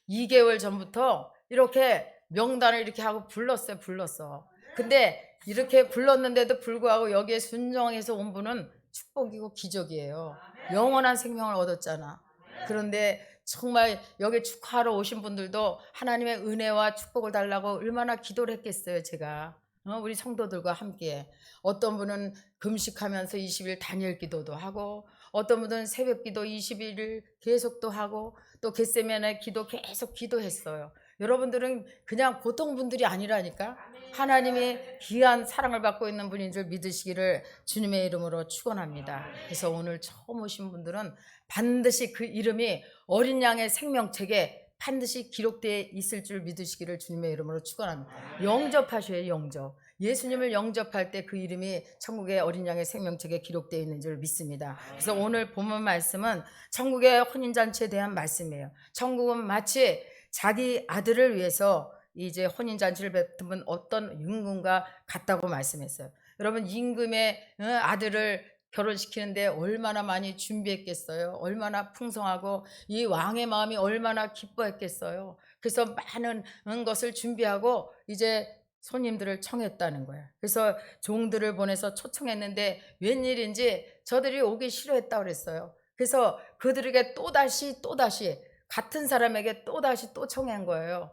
2개월 전부터 이렇게 명단을 이렇게 하고 불렀어. 근데 이렇게 불렀는데도 불구하고 여기에 순종해서 온 분은 축복이고 기적이에요. 영원한 생명을 얻었잖아. 그런데 정말 여기 축하하러 오신 분들도 하나님의 은혜와 축복을 달라고 얼마나 기도를 했겠어요, 제가. 우리 성도들과 함께. 어떤 분은 금식하면서 20일 단일 기도도 하고, 어떤 분은 새벽 기도 21일 계속도 하고, 또 겟세마네 기도 계속 기도했어요. 여러분들은 그냥 보통 분들이 아니라니까. 하나님의 귀한 사랑을 받고 있는 분인 줄 믿으시기를 주님의 이름으로 축원합니다. 그래서 오늘 처음 오신 분들은 반드시 그 이름이 어린 양의 생명책에 반드시 기록되어 있을 줄 믿으시기를 주님의 이름으로 축원합니다. 영접하셔야 영접. 예수님을 영접할 때 그 이름이 천국의 어린 양의 생명책에 기록되어 있는 줄 믿습니다. 그래서 오늘 본문 말씀은 천국의 혼인잔치에 대한 말씀이에요. 천국은 마치 자기 아들을 위해서 이제 혼인잔치를 베푼 어떤 임금과 같다고 말씀했어요. 여러분, 임금의 아들을 결혼시키는데 얼마나 많이 준비했겠어요. 얼마나 풍성하고 이 왕의 마음이 얼마나 기뻐했겠어요. 그래서 많은 것을 준비하고 이제 손님들을 청했다는 거예요. 그래서 종들을 보내서 초청했는데 웬일인지 저들이 오기 싫어했다고 그랬어요. 그래서 그들에게 또다시 같은 사람에게 또다시 또 청한 거예요.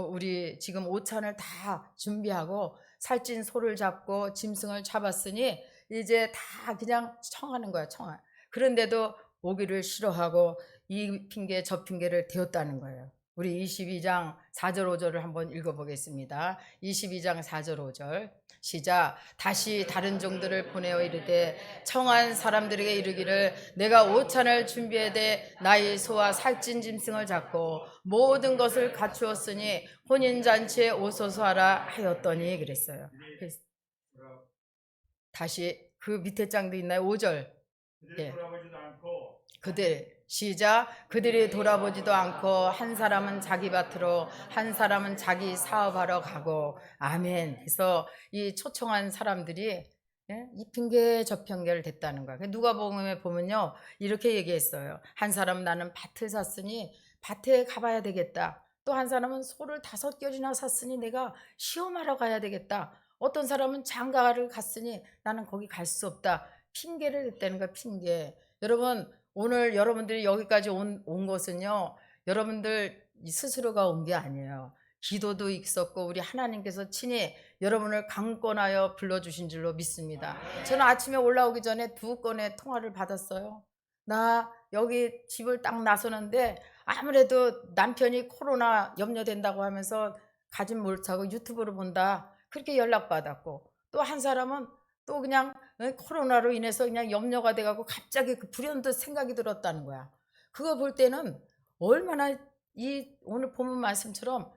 우리 지금 오찬을 다 준비하고 살찐 소를 잡고 짐승을 잡았으니 이제 다 그냥 청하는 거야, 청하. 그런데도 오기를 싫어하고 이 핑계 저 핑계를 대었다는 거예요. 우리 22장 4절 5절을 한번 읽어보겠습니다. 22장 4절 5절 시작. 다시 다른 종들을 보내어 이르되 청한 사람들에게 이르기를 내가 오찬을 준비하되 나의 소와 살찐 짐승을 잡고 모든 것을 갖추었으니 혼인잔치에 오소서 하라 하였더니 그랬어요. 다시 그 밑에 장도 있나요? 5절. 예. 그들이 돌아보지도 않고 한 사람은 자기 밭으로 한 사람은 자기 사업하러 가고. 아멘. 그래서 이 초청한 사람들이 이 핑계 저 핑계를 댔다는 거야. 누가복음에 보면요 이렇게 얘기했어요. 한 사람은 나는 밭을 샀으니 밭에 가봐야 되겠다. 또 한 사람은 소를 5켤이나 샀으니 내가 시험하러 가야 되겠다. 어떤 사람은 장가를 갔으니 나는 거기 갈 수 없다. 핑계를 댔다는 거야, 핑계. 여러분, 오늘 여러분들이 여기까지 온 것은요, 여러분들 스스로가 온 게 아니에요. 기도도 있었고 우리 하나님께서 친히 여러분을 강권하여 불러주신 줄로 믿습니다. 저는 아침에 올라오기 전에 2건의 통화를 받았어요. 나 여기 집을 딱 나서는데 아무래도 남편이 코로나 염려된다고 하면서 가진 못하고 유튜브로 본다. 그렇게 연락받았고, 또 한 사람은 또 그냥 코로나로 인해서 그냥 염려가 돼가고 갑자기 그 불현듯 생각이 들었다는 거야. 그거 볼 때는 얼마나 이 오늘 본문 말씀처럼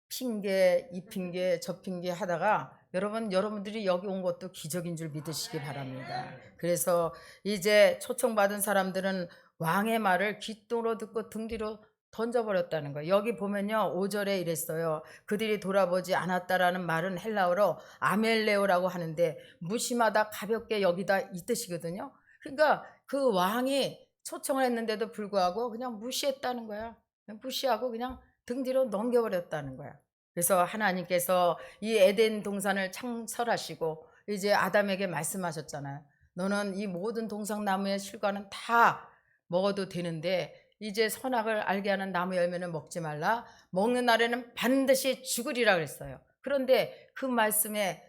핑계, 이 핑계, 저 핑계 하다가 여러분들이 여기 온 것도 기적인 줄 믿으시기 바랍니다. 그래서 이제 초청받은 사람들은 왕의 말을 귓등으로 듣고 등 뒤로 던져버렸다는 거예요. 여기 보면요 5절에 이랬어요. 그들이 돌아보지 않았다라는 말은 헬라어로 아멜레오라고 하는데 무심하다, 가볍게 여기다 이 뜻이거든요. 그러니까 그 왕이 초청을 했는데도 불구하고 그냥 무시했다는 거야. 무시하고 그냥 등 뒤로 넘겨버렸다는 거야. 그래서 하나님께서 이 에덴 동산을 창설하시고 이제 아담에게 말씀하셨잖아요. 너는 이 모든 동상나무의 실과는 다 먹어도 되는데 이제 선악을 알게 하는 나무 열매는 먹지 말라. 먹는 날에는 반드시 죽으리라 그랬어요. 그런데 그 말씀에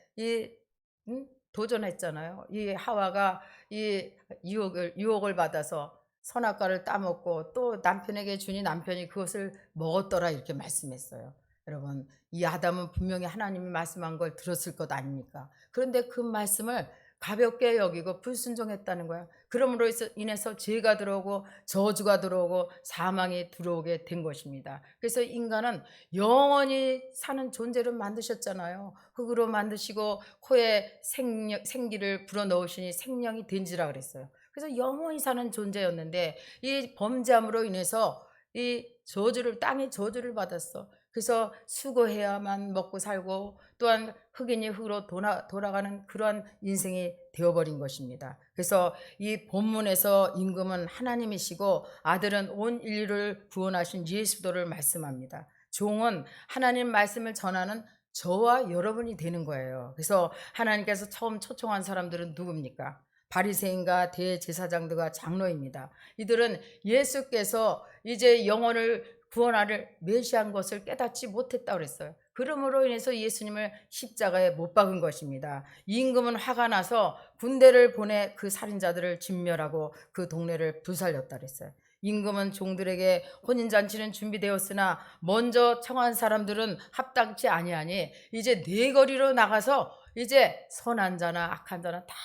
도전했잖아요. 이 하와가 이 유혹을 받아서 선악과를 따먹고 또 남편에게 주니 남편이 그것을 먹었더라 이렇게 말씀했어요. 여러분, 이 아담은 분명히 하나님이 말씀한 걸 들었을 것 아닙니까? 그런데 그 말씀을 가볍게 여기고 불순종했다는 거야. 그러므로 인해서 죄가 들어오고 저주가 들어오고 사망이 들어오게 된 것입니다. 그래서 인간은 영원히 사는 존재로 만드셨잖아요. 흙으로 만드시고 코에 생기를 불어넣으시니 생명이 된지라 그랬어요. 그래서 영원히 사는 존재였는데 이 범죄함으로 인해서 이 저주를, 땅의 저주를 받았어. 그래서 수고해야만 먹고 살고 또한 흑인이 흙으로 돌아가는 그러한 인생이 되어버린 것입니다. 그래서 이 본문에서 임금은 하나님이시고 아들은 온 인류를 구원하신 예수도를 말씀합니다. 종은 하나님 말씀을 전하는 저와 여러분이 되는 거예요. 그래서 하나님께서 처음 초청한 사람들은 누굽니까? 바리새인과 대제사장들과 장로입니다. 이들은 예수께서 이제 영혼을 구원하를 메시한 것을 깨닫지 못했다고 그랬어요. 그러므로 인해서 예수님을 십자가에 못 박은 것입니다. 임금은 화가 나서 군대를 보내 그 살인자들을 진멸하고 그 동네를 불살렸다 그랬어요. 임금은 종들에게 혼인잔치는 준비되었으나 먼저 청한 사람들은 합당치 아니하니 이제 네거리로 나가서 이제 선한 자나 악한 자나 다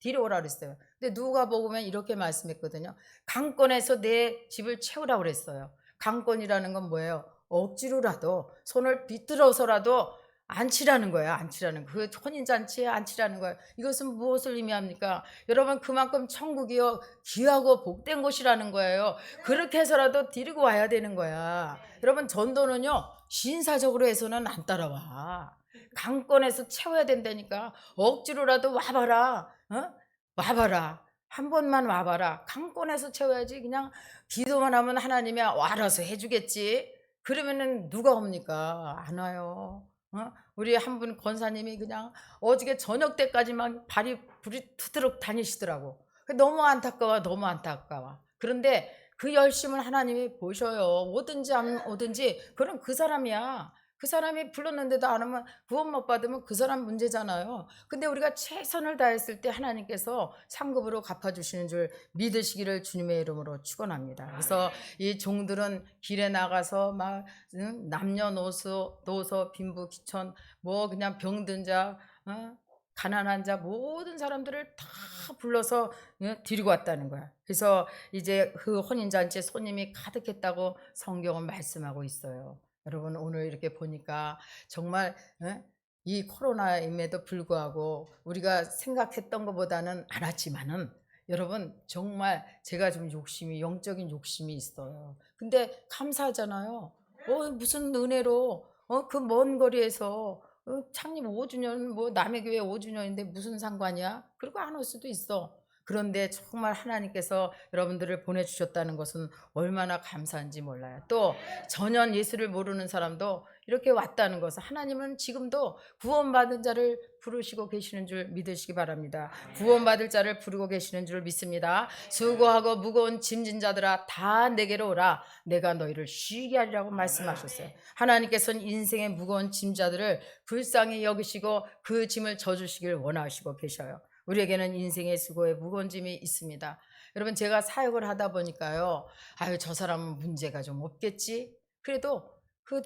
데려오라 그랬어요. 근데 누가복음에 이렇게 말씀했거든요. 강권에서 내 집을 채우라고 그랬어요. 강권이라는 건 뭐예요? 억지로라도 손을 비틀어서라도 앉히라는 거예요. 앉히라는 그 혼인잔치에 앉히라는 거예요. 이것은 무엇을 의미합니까? 여러분 그만큼 천국이요 귀하고 복된 곳이라는 거예요. 그렇게 해서라도 데리고 와야 되는 거야. 여러분 전도는요 신사적으로 해서는 안 따라와. 강권에서 채워야 된다니까. 억지로라도 와봐라. 와봐라. 한 번만 와봐라. 강권에서 채워야지. 그냥 기도만 하면 하나님이 알아서 해주겠지. 그러면은 누가 옵니까? 안 와요. 우리 한 분 권사님이 그냥 어저께 저녁 때까지만 불이 트도록 다니시더라고. 너무 안타까워, 너무 안타까워. 그런데 그 열심을 하나님이 보셔요. 오든지 안 오든지 그럼 그 사람이야. 그 사람이 불렀는데도 안 오면 구원 못 받으면 그 사람 문제잖아요. 근데 우리가 최선을 다했을 때 하나님께서 상급으로 갚아주시는 줄 믿으시기를 주님의 이름으로 축원합니다. 그래서 이 종들은 길에 나가서 막 남녀노소 빈부 귀천 뭐 그냥 병든 자 가난한 자 모든 사람들을 다 불러서 데리고 왔다는 거야. 그래서 이제 그 혼인잔치에 손님이 가득했다고 성경은 말씀하고 있어요. 여러분 오늘 이렇게 보니까 정말 이 코로나임에도 불구하고 우리가 생각했던 것보다는 안 왔지만은 여러분 정말 제가 좀 영적인 욕심이 있어요. 근데 감사하잖아요. 무슨 은혜로 그 먼 거리에서 창립 5주년 뭐 남의 교회 5주년인데 무슨 상관이야? 그리고 안 올 수도 있어. 그런데 정말 하나님께서 여러분들을 보내주셨다는 것은 얼마나 감사한지 몰라요. 또 전혀 예수를 모르는 사람도 이렇게 왔다는 것은 하나님은 지금도 구원받은 자를 부르시고 계시는 줄 믿으시기 바랍니다. 구원받을 자를 부르고 계시는 줄 믿습니다. 수고하고 무거운 짐진 자들아 다 내게로 오라. 내가 너희를 쉬게 하리라고 말씀하셨어요. 하나님께서는 인생의 무거운 짐자들을 불쌍히 여기시고 그 짐을 져주시길 원하시고 계셔요. 우리에게는 인생의 수고에 무거운 짐이 있습니다. 여러분 제가 사역을 하다 보니까요. 저 사람은 문제가 좀 없겠지. 그래도 그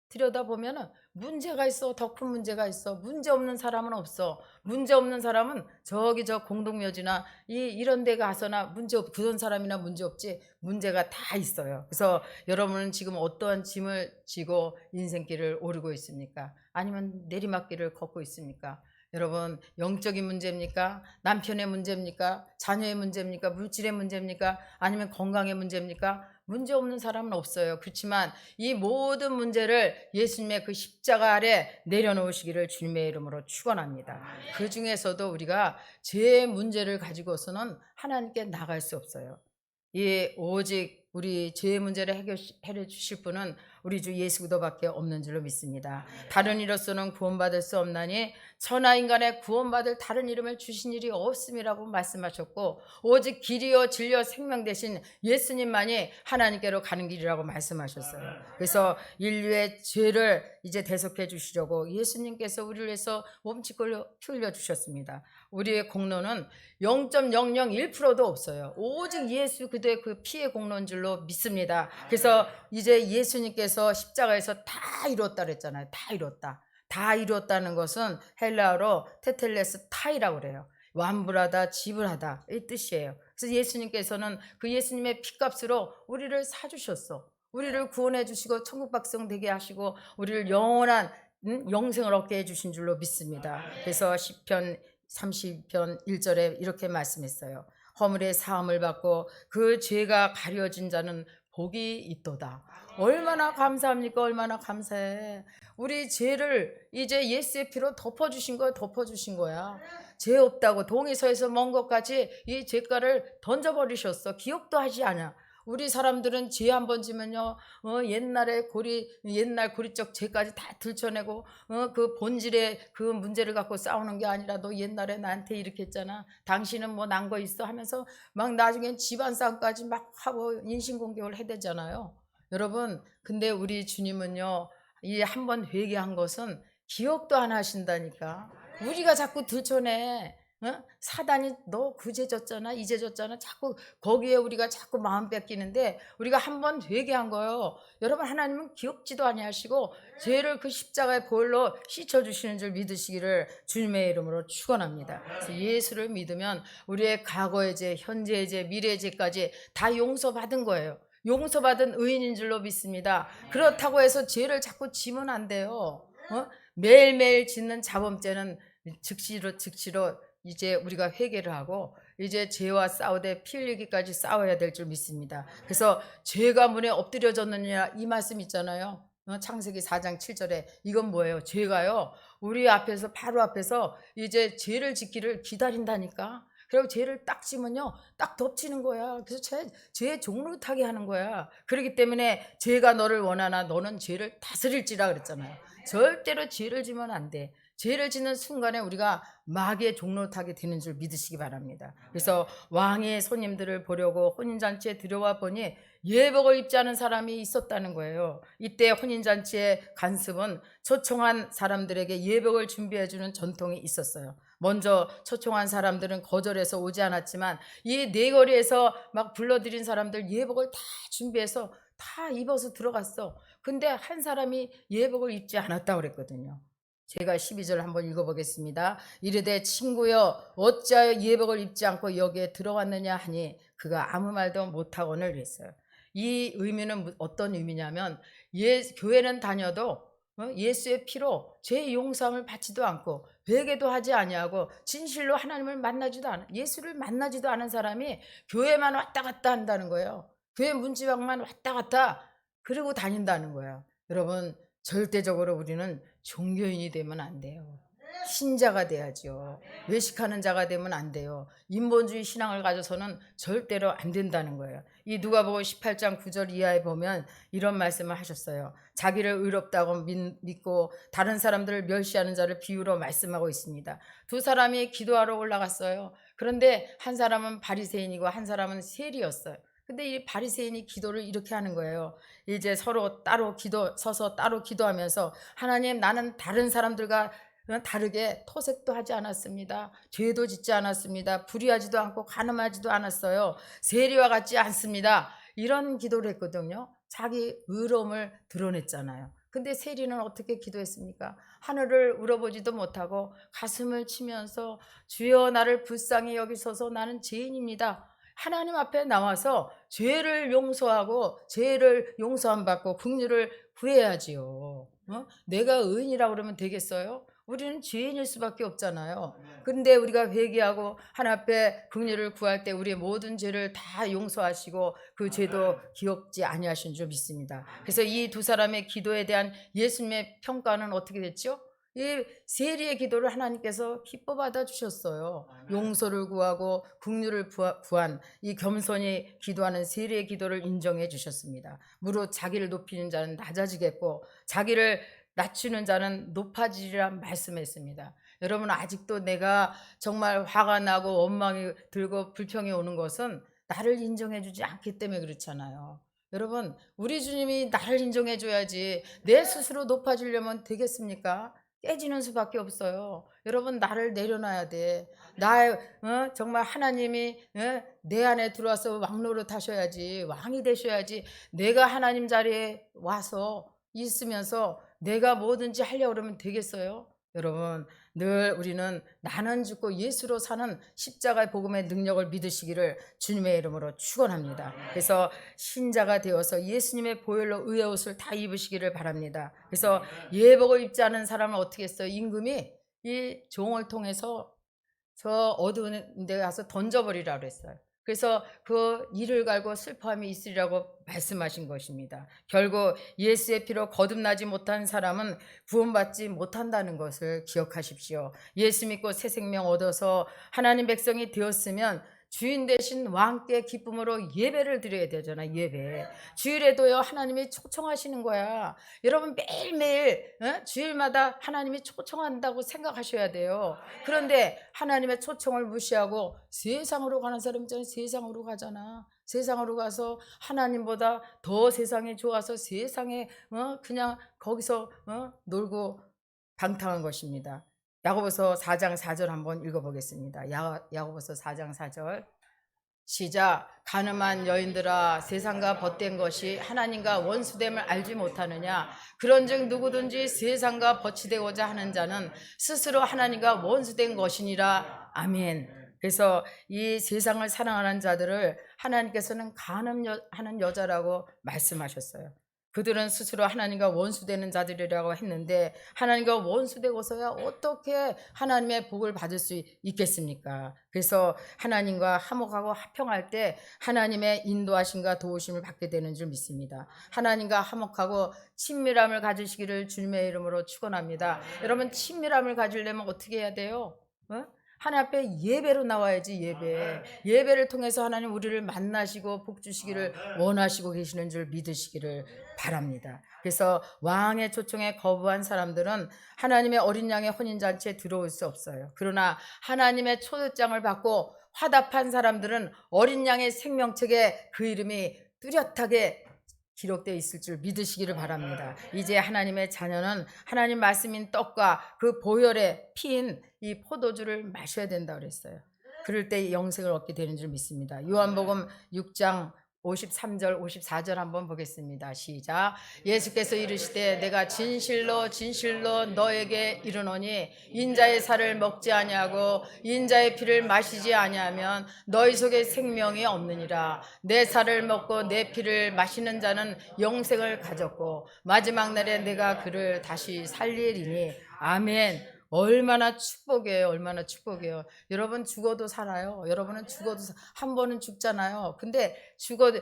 들여다보면 문제가 있어. 더 큰 문제가 있어. 문제 없는 사람은 없어. 문제 없는 사람은 저기 저 공동묘지나 이런 데 가서나 그런 사람이나 문제 없지. 문제가 다 있어요. 그래서 여러분은 지금 어떠한 짐을 지고 인생길을 오르고 있습니까? 아니면 내리막길을 걷고 있습니까? 여러분 영적인 문제입니까? 남편의 문제입니까? 자녀의 문제입니까? 물질의 문제입니까? 아니면 건강의 문제입니까? 문제 없는 사람은 없어요. 그렇지만 이 모든 문제를 예수님의 그 십자가 아래 내려놓으시기를 주님의 이름으로 축원합니다. 그 중에서도 우리가 죄의 문제를 가지고서는 하나님께 나갈 수 없어요. 오직 우리 죄의 문제를 해결해 주실 분은 우리 주 예수 그리스도밖에 없는 줄로 믿습니다. 다른 이로서는 구원받을 수 없나니 천하 인간의 구원받을 다른 이름을 주신 일이 없음이라고 말씀하셨고 오직 길이요 진리요 생명 되신 예수님만이 하나님께로 가는 길이라고 말씀하셨어요. 그래서 인류의 죄를 이제 대속해 주시려고 예수님께서 우리를 위해서 몸짓걸로 피 흘려 주셨습니다. 우리의 공로는 0.001%도 없어요. 오직 예수 그리스도의 그 피의 공로인 줄로 믿습니다. 그래서 이제 예수님께서 십자가에서 다 이뤘다 그랬잖아요. 다 이뤘다. 다 이뤘다는 것은 헬라어로 테텔레스 타이라고 그래요. 완불하다, 지불하다 이 뜻이에요. 그래서 예수님께서는 그 예수님의 피값으로 우리를 사주셨어. 우리를 구원해 주시고 천국 백성 되게 하시고 우리를 영원한 영생을 얻게 해주신 줄로 믿습니다. 그래서 시편 30편 1절에 이렇게 말씀했어요. 허물의 사함을 받고 그 죄가 가려진 자는 복이 있도다. 얼마나 감사합니까? 얼마나 감사해. 우리 죄를 이제 예수의 피로 덮어주신 거야. 덮어주신 거야. 죄 없다고 동에서에서 먼 것까지 이 죄가를 던져버리셨어. 기억도 하지 않아. 우리 사람들은 죄 한 번 지면요, 옛날 고리적 죄까지 다 들춰내고, 그 본질의 그 문제를 갖고 싸우는 게 아니라 너 옛날에 나한테 이렇게 했잖아. 당신은 뭐 난 거 있어 하면서 막 나중엔 집안 싸움까지 막 하고 인신공격을 해대잖아요. 여러분, 근데 우리 주님은요, 이 한 번 회개한 것은 기억도 안 하신다니까. 우리가 자꾸 들춰내. 사단이 너 그제 졌잖아 이제 졌잖아 자꾸 거기에 우리가 자꾸 마음 뺏기는데 우리가 한 번 회개한 거요. 여러분 하나님은 기억지도 아니하시고 죄를 그 십자가의 보혈로 씻어주시는 줄 믿으시기를 주님의 이름으로 축원합니다. 그래서 예수를 믿으면 우리의 과거의 죄, 현재의 죄, 미래의 죄까지 다 용서받은 거예요. 용서받은 의인인 줄로 믿습니다. 그렇다고 해서 죄를 자꾸 지면 안 돼요. 매일매일 짓는 자범죄는 즉시로 이제 우리가 회개를 하고 이제 죄와 싸우되 피 흘리기까지 싸워야 될 줄 믿습니다. 그래서 죄가 문에 엎드려졌느냐 이 말씀 있잖아요. 창세기 4장 7절에 이건 뭐예요? 죄가요 우리 앞에서 바로 앞에서 이제 죄를 짓기를 기다린다니까. 그리고 죄를 딱 지면요 딱 덮치는 거야. 그래서 죄의 종로 타게 하는 거야. 그렇기 때문에 죄가 너를 원하나 너는 죄를 다스릴지라 그랬잖아요. 절대로 죄를 지면 안 돼. 죄를 짓는 순간에 우리가 마귀의 종로 타게 되는 줄 믿으시기 바랍니다. 그래서 왕의 손님들을 보려고 혼인잔치에 들어와 보니 예복을 입지 않은 사람이 있었다는 거예요. 이때 혼인잔치의 간습은 초청한 사람들에게 예복을 준비해주는 전통이 있었어요. 먼저 초청한 사람들은 거절해서 오지 않았지만 이 네거리에서 막 불러들인 사람들 예복을 다 준비해서 다 입어서 들어갔어. 근데 한 사람이 예복을 입지 않았다고 그랬거든요. 제가 12절 한번 읽어보겠습니다. 이르되 친구여 어찌하여 예복을 입지 않고 여기에 들어왔느냐 하니 그가 아무 말도 못하거늘 그랬어요. 이 의미는 어떤 의미냐면 교회는 다녀도 예수의 피로 죄 용서함을 받지도 않고 회개도 하지 아니하고 진실로 하나님을 만나지도 않아 예수를 만나지도 않은 사람이 교회만 왔다 갔다 한다는 거예요. 교회 문지방만 왔다 갔다 그러고 다닌다는 거예요. 여러분 절대적으로 우리는 종교인이 되면 안 돼요. 신자가 돼야죠. 외식하는 자가 되면 안 돼요. 인본주의 신앙을 가져서는 절대로 안 된다는 거예요. 이 누가복음 18장 9절 이하에 보면 이런 말씀을 하셨어요. 자기를 의롭다고 믿고 다른 사람들을 멸시하는 자를 비유로 말씀하고 있습니다. 두 사람이 기도하러 올라갔어요. 그런데 한 사람은 바리새인이고 한 사람은 세리였어요. 근데 이 바리새인이 기도를 이렇게 하는 거예요. 이제 서로 따로 서서 따로 기도하면서 하나님 나는 다른 사람들과 다르게 토색도 하지 않았습니다. 죄도 짓지 않았습니다. 불의하지도 않고 간음하지도 않았어요. 세리와 같지 않습니다. 이런 기도를 했거든요. 자기 의로움을 드러냈잖아요. 근데 세리는 어떻게 기도했습니까? 하늘을 울어보지도 못하고 가슴을 치면서 주여 나를 불쌍히 여기소서 나는 죄인입니다. 하나님 앞에 나와서 죄를 용서하고 죄를 용서함 받고 긍휼을 구해야지요. 내가 의인이라고 그러면 되겠어요? 우리는 죄인일 수밖에 없잖아요. 그런데 우리가 회개하고 하나님 앞에 긍휼을 구할 때 우리의 모든 죄를 다 용서하시고 그 죄도 기억지 아니하신 줄 믿습니다. 그래서 이 두 사람의 기도에 대한 예수님의 평가는 어떻게 됐죠? 이 세리의 기도를 하나님께서 기뻐 받아 주셨어요. 용서를 구하고 긍휼을 구한 이 겸손히 기도하는 세리의 기도를 인정해 주셨습니다. 무릇 자기를 높이는 자는 낮아지겠고 자기를 낮추는 자는 높아지리라 말씀했습니다. 여러분 아직도 내가 정말 화가 나고 원망이 들고 불평이 오는 것은 나를 인정해 주지 않기 때문에 그렇잖아요. 여러분 우리 주님이 나를 인정해 줘야지 내 스스로 높아지려면 되겠습니까? 깨지는 수밖에 없어요. 여러분 나를 내려놔야 돼. 정말 하나님이 내 안에 들어와서 왕노릇 하셔야지 왕이 되셔야지 내가 하나님 자리에 와서 있으면서 내가 뭐든지 하려고 그러면 되겠어요? 여러분, 늘 우리는 나는 죽고 예수로 사는 십자가의 복음의 능력을 믿으시기를 주님의 이름으로 축원합니다. 그래서 신자가 되어서 예수님의 보혈로 의의 옷을 다 입으시기를 바랍니다. 그래서 예복을 입지 않은 사람은 어떻게 했어요? 임금이 이 종을 통해서 저 어두운 데 가서 던져버리라 그랬어요. 그래서 그 이를 갈고 슬퍼함이 있으리라고 말씀하신 것입니다. 결국 예수의 피로 거듭나지 못한 사람은 구원받지 못한다는 것을 기억하십시오. 예수 믿고 새 생명 얻어서 하나님 백성이 되었으면 주인 되신 왕께 기쁨으로 예배를 드려야 되잖아. 예배. 주일에도요 하나님이 초청하시는 거야. 여러분 매일매일 주일마다 하나님이 초청한다고 생각하셔야 돼요. 그런데 하나님의 초청을 무시하고 세상으로 가는 사람 있잖아요. 세상으로 가잖아. 세상으로 가서 하나님보다 더 세상이 좋아서 세상에 그냥 거기서 놀고 방탕한 것입니다. 야고보서 4장 4절 한번 읽어보겠습니다. 야고보서 4장 4절 시작. 가늠한 여인들아, 세상과 벗된 것이 하나님과 원수됨을 알지 못하느냐? 그런즉 누구든지 세상과 버치되고자 하는 자는 스스로 하나님과 원수된 것이니라. 아멘. 그래서 이 세상을 사랑하는 자들을 하나님께서는 가늠하는 여자라고 말씀하셨어요. 그들은 스스로 하나님과 원수되는 자들이라고 했는데 하나님과 원수되고서야 어떻게 하나님의 복을 받을 수 있겠습니까? 그래서 하나님과 화목하고 화평할 때 하나님의 인도하심과 도우심을 받게 되는 줄 믿습니다. 하나님과 화목하고 친밀함을 가지시기를 주님의 이름으로 축원합니다. 여러분 친밀함을 가지려면 어떻게 해야 돼요? 하나님 앞에 예배로 나와야지. 예배를 통해서 하나님 우리를 만나시고 복 주시기를 원하시고 계시는 줄 믿으시기를 바랍니다. 그래서 왕의 초청에 거부한 사람들은 하나님의 어린 양의 혼인잔치에 들어올 수 없어요. 그러나 하나님의 초대장을 받고 화답한 사람들은 어린 양의 생명책에 그 이름이 뚜렷하게 기록되어 있을 줄 믿으시기를 바랍니다. 이제 하나님의 자녀는 하나님 말씀인 떡과 그 보혈의 피인 이 포도주를 마셔야 된다 그랬어요. 그럴 때 영생을 얻게 되는 줄 믿습니다. 요한복음 6장 53절 54절 한번 보겠습니다. 시작. 예수께서 이르시되 내가 진실로 진실로 너에게 이르노니 인자의 살을 먹지 아니하고 인자의 피를 마시지 아니하면 너희 속에 생명이 없느니라. 내 살을 먹고 내 피를 마시는 자는 영생을 가졌고 마지막 날에 내가 그를 다시 살리리니. 아멘. 얼마나 축복이에요. 얼마나 축복이에요. 여러분 죽어도 살아요. 여러분은 죽어도 한 번은 죽잖아요. 근데 죽어도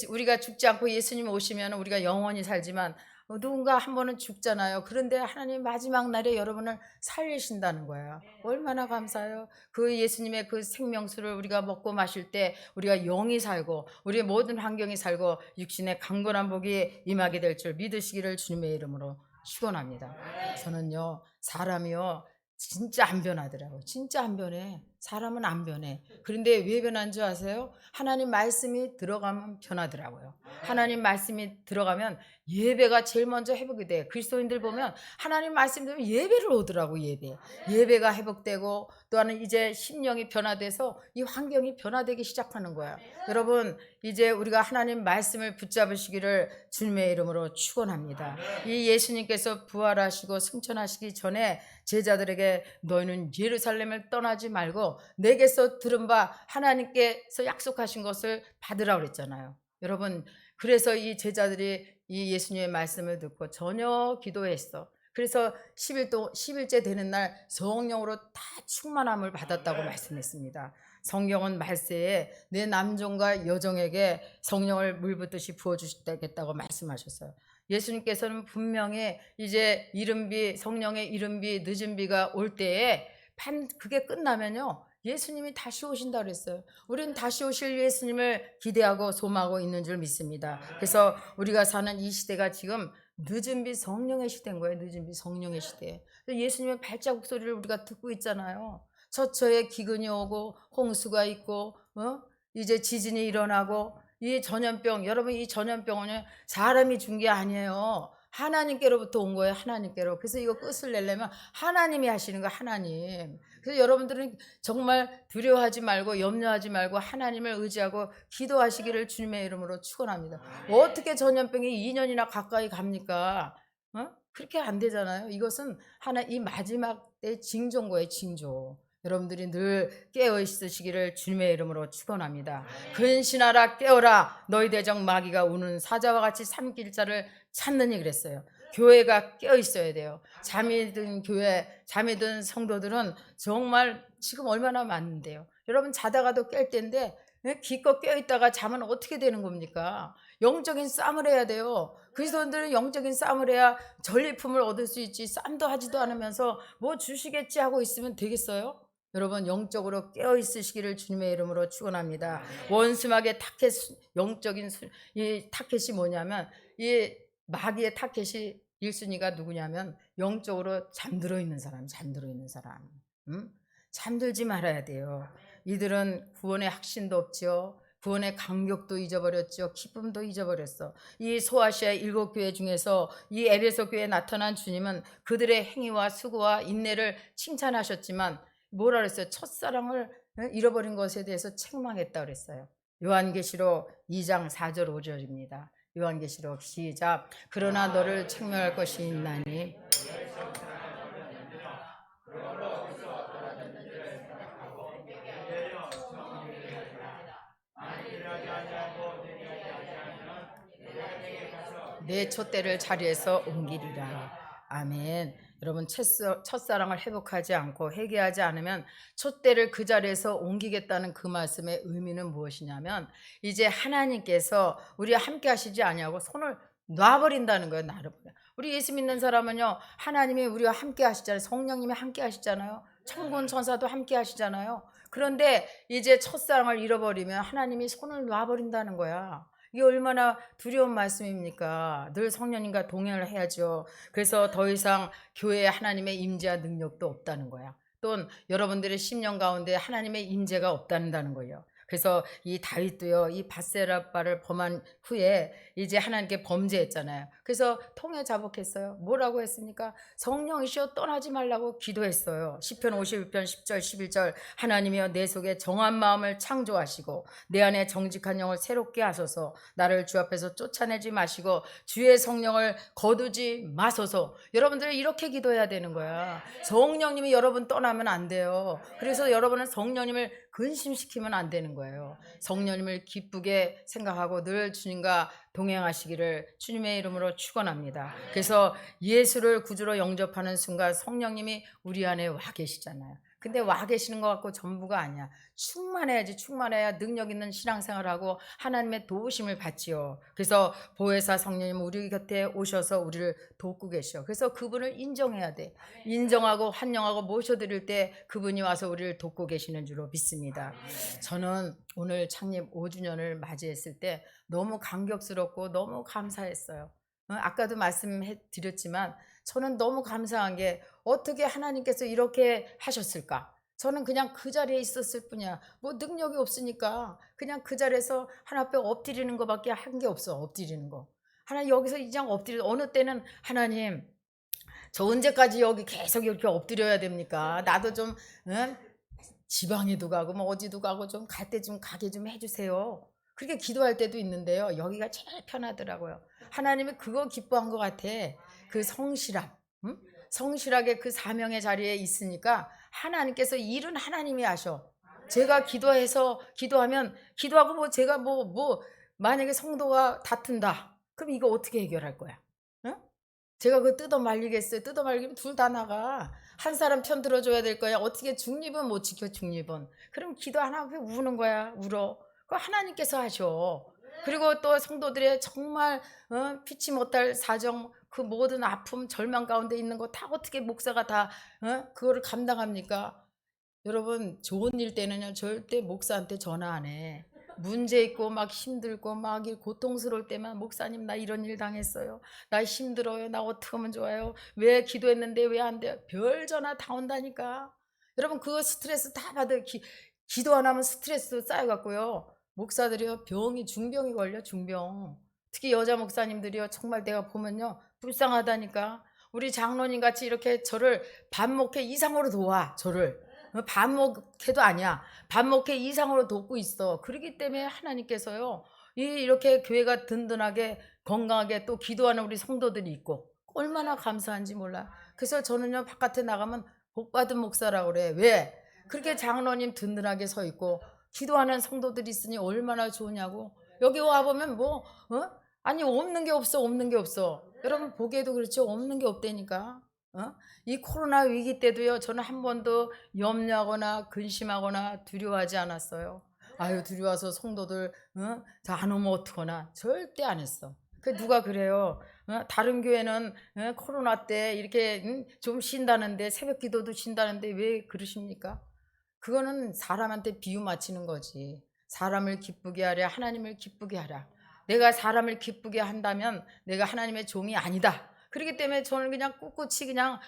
우리가 죽지 않고 예수님 오시면 우리가 영원히 살지만 누군가 한 번은 죽잖아요. 그런데 하나님 마지막 날에 여러분을 살리신다는 거예요. 얼마나 감사해요. 그 예수님의 그 생명수를 우리가 먹고 마실 때 우리가 영이 살고 우리의 모든 환경이 살고 육신의 강건한 복이 임하게 될 줄 믿으시기를 주님의 이름으로 축원합니다. 저는요 사람이요 진짜 안 변하더라고요. 진짜 안 변해. 사람은 안 변해. 그런데 왜 변한 줄 아세요? 하나님 말씀이 들어가면 변하더라고요. 하나님 말씀이 들어가면 예배가 제일 먼저 회복이 돼. 그리스도인들 보면 하나님 말씀 들으면 예배를 오더라고. 예배가 회복되고 또한 이제 심령이 변화돼서 이 환경이 변화되기 시작하는 거야. 여러분 이제 우리가 하나님 말씀을 붙잡으시기를 주님의 이름으로 축원합니다. 이 예수님께서 부활하시고 승천하시기 전에 제자들에게 너희는 예루살렘을 떠나지 말고 내게서 들은 바 하나님께서 약속하신 것을 받으라고 그랬잖아요. 여러분 그래서 이 제자들이 이 예수님의 말씀을 듣고 전혀 기도했어. 그래서 10일째 되는 날 성령으로 다 충만함을 받았다고 말씀했습니다. 성경은 말세에 내 남종과 여종에게 성령을 물붓듯이 부어주시겠다고 말씀하셨어요. 예수님께서는 분명히 이제 성령의 이른비 늦은 비가 올 때에 그게 끝나면요 예수님이 다시 오신다 그랬어요. 우리는 다시 오실 예수님을 기대하고 소망하고 있는 줄 믿습니다. 그래서 우리가 사는 이 시대가 지금 늦은 비 성령의 시대인 거예요. 늦은 비 성령의 시대. 예수님의 발자국 소리를 우리가 듣고 있잖아요. 처처에 기근이 오고 홍수가 있고 이제 지진이 일어나고 이 전염병, 여러분 이 전염병은 사람이 준 게 아니에요. 하나님께로부터 온 거예요. 하나님께로. 그래서 이거 끝을 내려면 하나님이 하시는 거예요. 하나님. 그래서 여러분들은 정말 두려워하지 말고 염려하지 말고 하나님을 의지하고 기도하시기를 주님의 이름으로 축원합니다. 어떻게 전염병이 2년이나 가까이 갑니까? 그렇게 안 되잖아요. 이것은 하나 이 마지막 때 징조인 징조. 여러분들이 늘 깨어 있으시기를 주님의 이름으로 축원합니다. 근신하라 깨어라 너희 대적 마귀가 우는 사자와 같이 삼킬 자를 찾느니 그랬어요. 교회가 깨어 있어야 돼요. 잠이 든 교회, 잠이 든 성도들은 정말 지금 얼마나 많은데요. 여러분 자다가도 깰 때인데 기껏 깨어 있다가 자면 어떻게 되는 겁니까? 영적인 싸움을 해야 돼요. 그리스도인들은 영적인 싸움을 해야 전리품을 얻을 수 있지. 싸움도 하지도 않으면서 뭐 주시겠지 하고 있으면 되겠어요? 여러분 영적으로 깨어 있으시기를 주님의 이름으로 축원합니다. 원수막의 타켓 영적인 이 타켓이 뭐냐면 이 마귀의 타켓이 1순위가 누구냐면 영적으로 잠들어 있는 사람, 잠들어 있는 사람. 잠들지 말아야 돼요. 이들은 구원의 확신도 없죠. 구원의 감격도 잊어버렸죠. 기쁨도 잊어버렸어. 이 소아시아 7교회 중에서 이 에베소 교회에 나타난 주님은 그들의 행위와 수고와 인내를 칭찬하셨지만 뭐라 그랬어요? 첫사랑을 잃어버린 것에 대해서 책망했다 그랬어요. 요한계시록 2장 4절 5절입니다. 요한계시록 시작. 그러나 너를 책망할 것이 있나니 내 촛대를 자리에서 옮기리라. 아멘. 여러분 첫사랑을 회복하지 않고 회개하지 않으면 촛대를 그 자리에서 옮기겠다는 그 말씀의 의미는 무엇이냐면 이제 하나님께서 우리와 함께 하시지 아니하고 손을 놔버린다는 거예요. 나를. 우리 예수 믿는 사람은요, 하나님이 우리와 함께 하시잖아요. 성령님이 함께 하시잖아요. 천군 천사도 함께 하시잖아요. 그런데 이제 첫사랑을 잃어버리면 하나님이 손을 놔버린다는 거야. 이게 얼마나 두려운 말씀입니까? 늘 성령님과 동행을 해야죠. 그래서 더 이상 교회에 하나님의 임재와 능력도 없다는 거야. 또는 여러분들의 심령 가운데 하나님의 임재가 없다는 거예요. 그래서 이 다윗도요, 이 밧세바를 범한 후에 이제 하나님께 범죄했잖아요. 그래서 통에 자복했어요. 뭐라고 했습니까? 성령이시여 떠나지 말라고 기도했어요. 시편 51편 10절 11절 하나님이여 내 속에 정한 마음을 창조하시고 내 안에 정직한 영을 새롭게 하소서. 나를 주 앞에서 쫓아내지 마시고 주의 성령을 거두지 마소서. 여러분들 이렇게 기도해야 되는 거야. 성령님이 여러분 떠나면 안 돼요. 그래서 여러분은 성령님을 근심시키면 안 되는 거예요. 성령님을 기쁘게 생각하고 늘 주님과 동행하시기를 주님의 이름으로 축원합니다. 그래서 예수를 구주로 영접하는 순간 성령님이 우리 안에 와 계시잖아요. 근데 와 계시는 것 같고 전부가 아니야. 충만해야지. 충만해야 능력 있는 신앙생활하고 하나님의 도우심을 받지요. 그래서 보혜사 성령님 우리 곁에 오셔서 우리를 돕고 계셔. 그래서 그분을 인정해야 돼. 인정하고 환영하고 모셔드릴 때 그분이 와서 우리를 돕고 계시는 줄로 믿습니다. 저는 오늘 창립 5주년을 맞이했을 때 너무 감격스럽고 너무 감사했어요. 아까도 말씀드렸지만 저는 너무 감사한 게 어떻게 하나님께서 이렇게 하셨을까? 저는 그냥 그 자리에 있었을 뿐이야. 뭐 능력이 없으니까 그냥 그 자리에서 하나님 앞에 엎드리는 것밖에 한 게 없어. 엎드리는 거. 하나님 여기서 이장 어느 때는 하나님 저 언제까지 여기 계속 이렇게 엎드려야 됩니까? 나도 좀 지방에도 가고 뭐 어디도 가고 좀 갈 때 좀 가게 좀 해주세요. 그렇게 기도할 때도 있는데요. 여기가 제일 편하더라고요. 하나님이 그거 기뻐한 것 같아. 그 성실함. 성실하게 그 사명의 자리에 있으니까 하나님께서 일은 하나님이 하셔. 제가 기도하면 기도하고 뭐 제가 뭐 만약에 성도가 다툰다. 그럼 이거 어떻게 해결할 거야? 응? 제가 그거 뜯어 말리겠어요? 뜯어 말리면 둘 다 나가. 한 사람 편 들어줘야 될 거야. 어떻게 중립은 못 지켜 중립은. 그럼 기도 안 하고 우는 거야. 울어. 그거 하나님께서 하셔. 그리고 또 성도들의 정말 피치 못할 사정, 그 모든 아픔, 절망 가운데 있는 거 다 어떻게 목사가 다 그거를 감당합니까? 여러분 좋은 일 때는요 절대 목사한테 전화 안 해. 문제 있고 막 힘들고 막 고통스러울 때만 목사님 나 이런 일 당했어요. 나 힘들어요. 나 어떻게 하면 좋아요? 왜 기도했는데 왜 안 돼요? 별 전화 다 온다니까. 여러분 그거 스트레스 다 받아. 기도 안 하면 스트레스 쌓여갖고요. 목사들이요 중병이 걸려 중병. 특히 여자 목사님들이요 정말 내가 보면요 불쌍하다니까. 우리 장로님 같이 이렇게 저를 반목회 이상으로 도와. 저를 반목회도 아니야. 반목회 이상으로 돕고 있어. 그렇기 때문에 하나님께서요 이렇게 교회가 든든하게 건강하게 또 기도하는 우리 성도들이 있고 얼마나 감사한지 몰라. 그래서 저는요 바깥에 나가면 복받은 목사라고 그래. 왜? 그렇게 장로님 든든하게 서 있고 기도하는 성도들이 있으니 얼마나 좋으냐고. 여기 와 보면 뭐 아니 없는 게 없어, 없는 게 없어. 여러분 보기에도 그렇죠. 없는 게 없다니까. 이 코로나 위기 때도요 저는 한 번도 염려하거나 근심하거나 두려워하지 않았어요. 아유 두려워서 성도들 안 오면 어떡하나 절대 안 했어. 그 누가 그래요? 다른 교회는 코로나 때 이렇게 좀 쉰다는데 새벽 기도도 쉰다는데 왜 그러십니까? 그거는 사람한테 비유 맞히는 거지. 사람을 기쁘게 하랴 하나님을 기쁘게 하라. 내가 사람을 기쁘게 한다면 내가 하나님의 종이 아니다. 그렇기 때문에 저는 그냥 꿋꿋이 그냥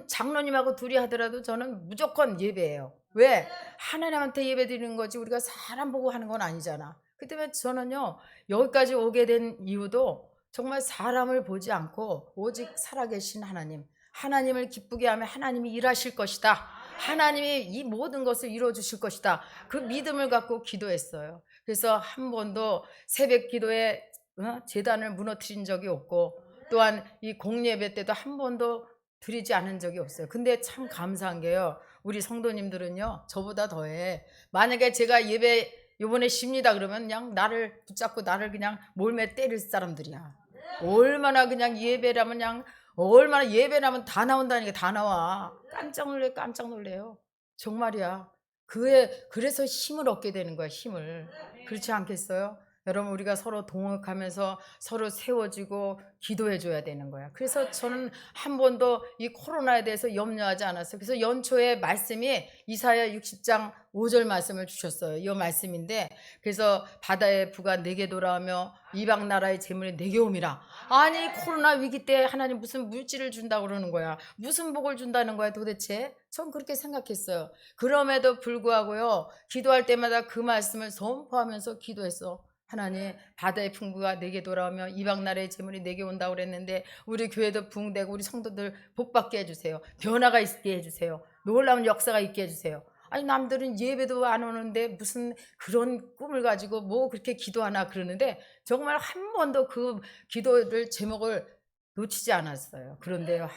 장로님하고 둘이 하더라도 저는 무조건 예배예요. 왜? 하나님한테 예배 드리는 거지 우리가 사람 보고 하는 건 아니잖아. 그 때문에 저는요 여기까지 오게 된 이유도 정말 사람을 보지 않고 오직 살아계신 하나님을 기쁘게 하면 하나님이 일하실 것이다. 하나님이 이 모든 것을 이루어 주실 것이다. 그 믿음을 갖고 기도했어요. 그래서 한 번도 새벽 기도에 제단을 무너뜨린 적이 없고 또한 이 공예배 때도 한 번도 드리지 않은 적이 없어요. 근데 참 감사한 게요. 우리 성도님들은요. 저보다 더해. 만약에 제가 예배 요번에 쉽니다 그러면 그냥 나를 붙잡고 나를 그냥 몰매 때릴 사람들이야. 얼마나 그냥 예배라면 그냥 얼마나 예배라면 다 나온다니까 다 나와. 깜짝 놀래요. 정말이야. 그래서 힘을 얻게 되는 거야, 힘을. 그렇지 않겠어요? 여러분 우리가 서로 동역하면서 서로 세워지고 기도해 줘야 되는 거야. 그래서 저는 한 번도 이 코로나에 대해서 염려하지 않았어요. 그래서 연초에 말씀이 이사야 60장 5절 말씀을 주셨어요. 이 말씀인데 그래서 바다의 부가 내게 돌아오며 이방 나라의 재물이 내게 옴이라. 아니 코로나 위기 때 하나님 무슨 물질을 준다고 그러는 거야. 무슨 복을 준다는 거야 도대체. 전 그렇게 생각했어요. 그럼에도 불구하고요. 기도할 때마다 그 말씀을 선포하면서 기도했어. 하나님 바다의 풍부가 내게 돌아오며 이방 나라의 재물이 내게 온다고 그랬는데 우리 교회도 부흥되고 우리 성도들 복받게 해주세요. 변화가 있게 해주세요. 놀라운 역사가 있게 해주세요. 아니 남들은 예배도 안 오는데 무슨 그런 꿈을 가지고 뭐 그렇게 기도하나 그러는데 정말 한 번도 그 기도를 제목을 놓치지 않았어요. 그런데요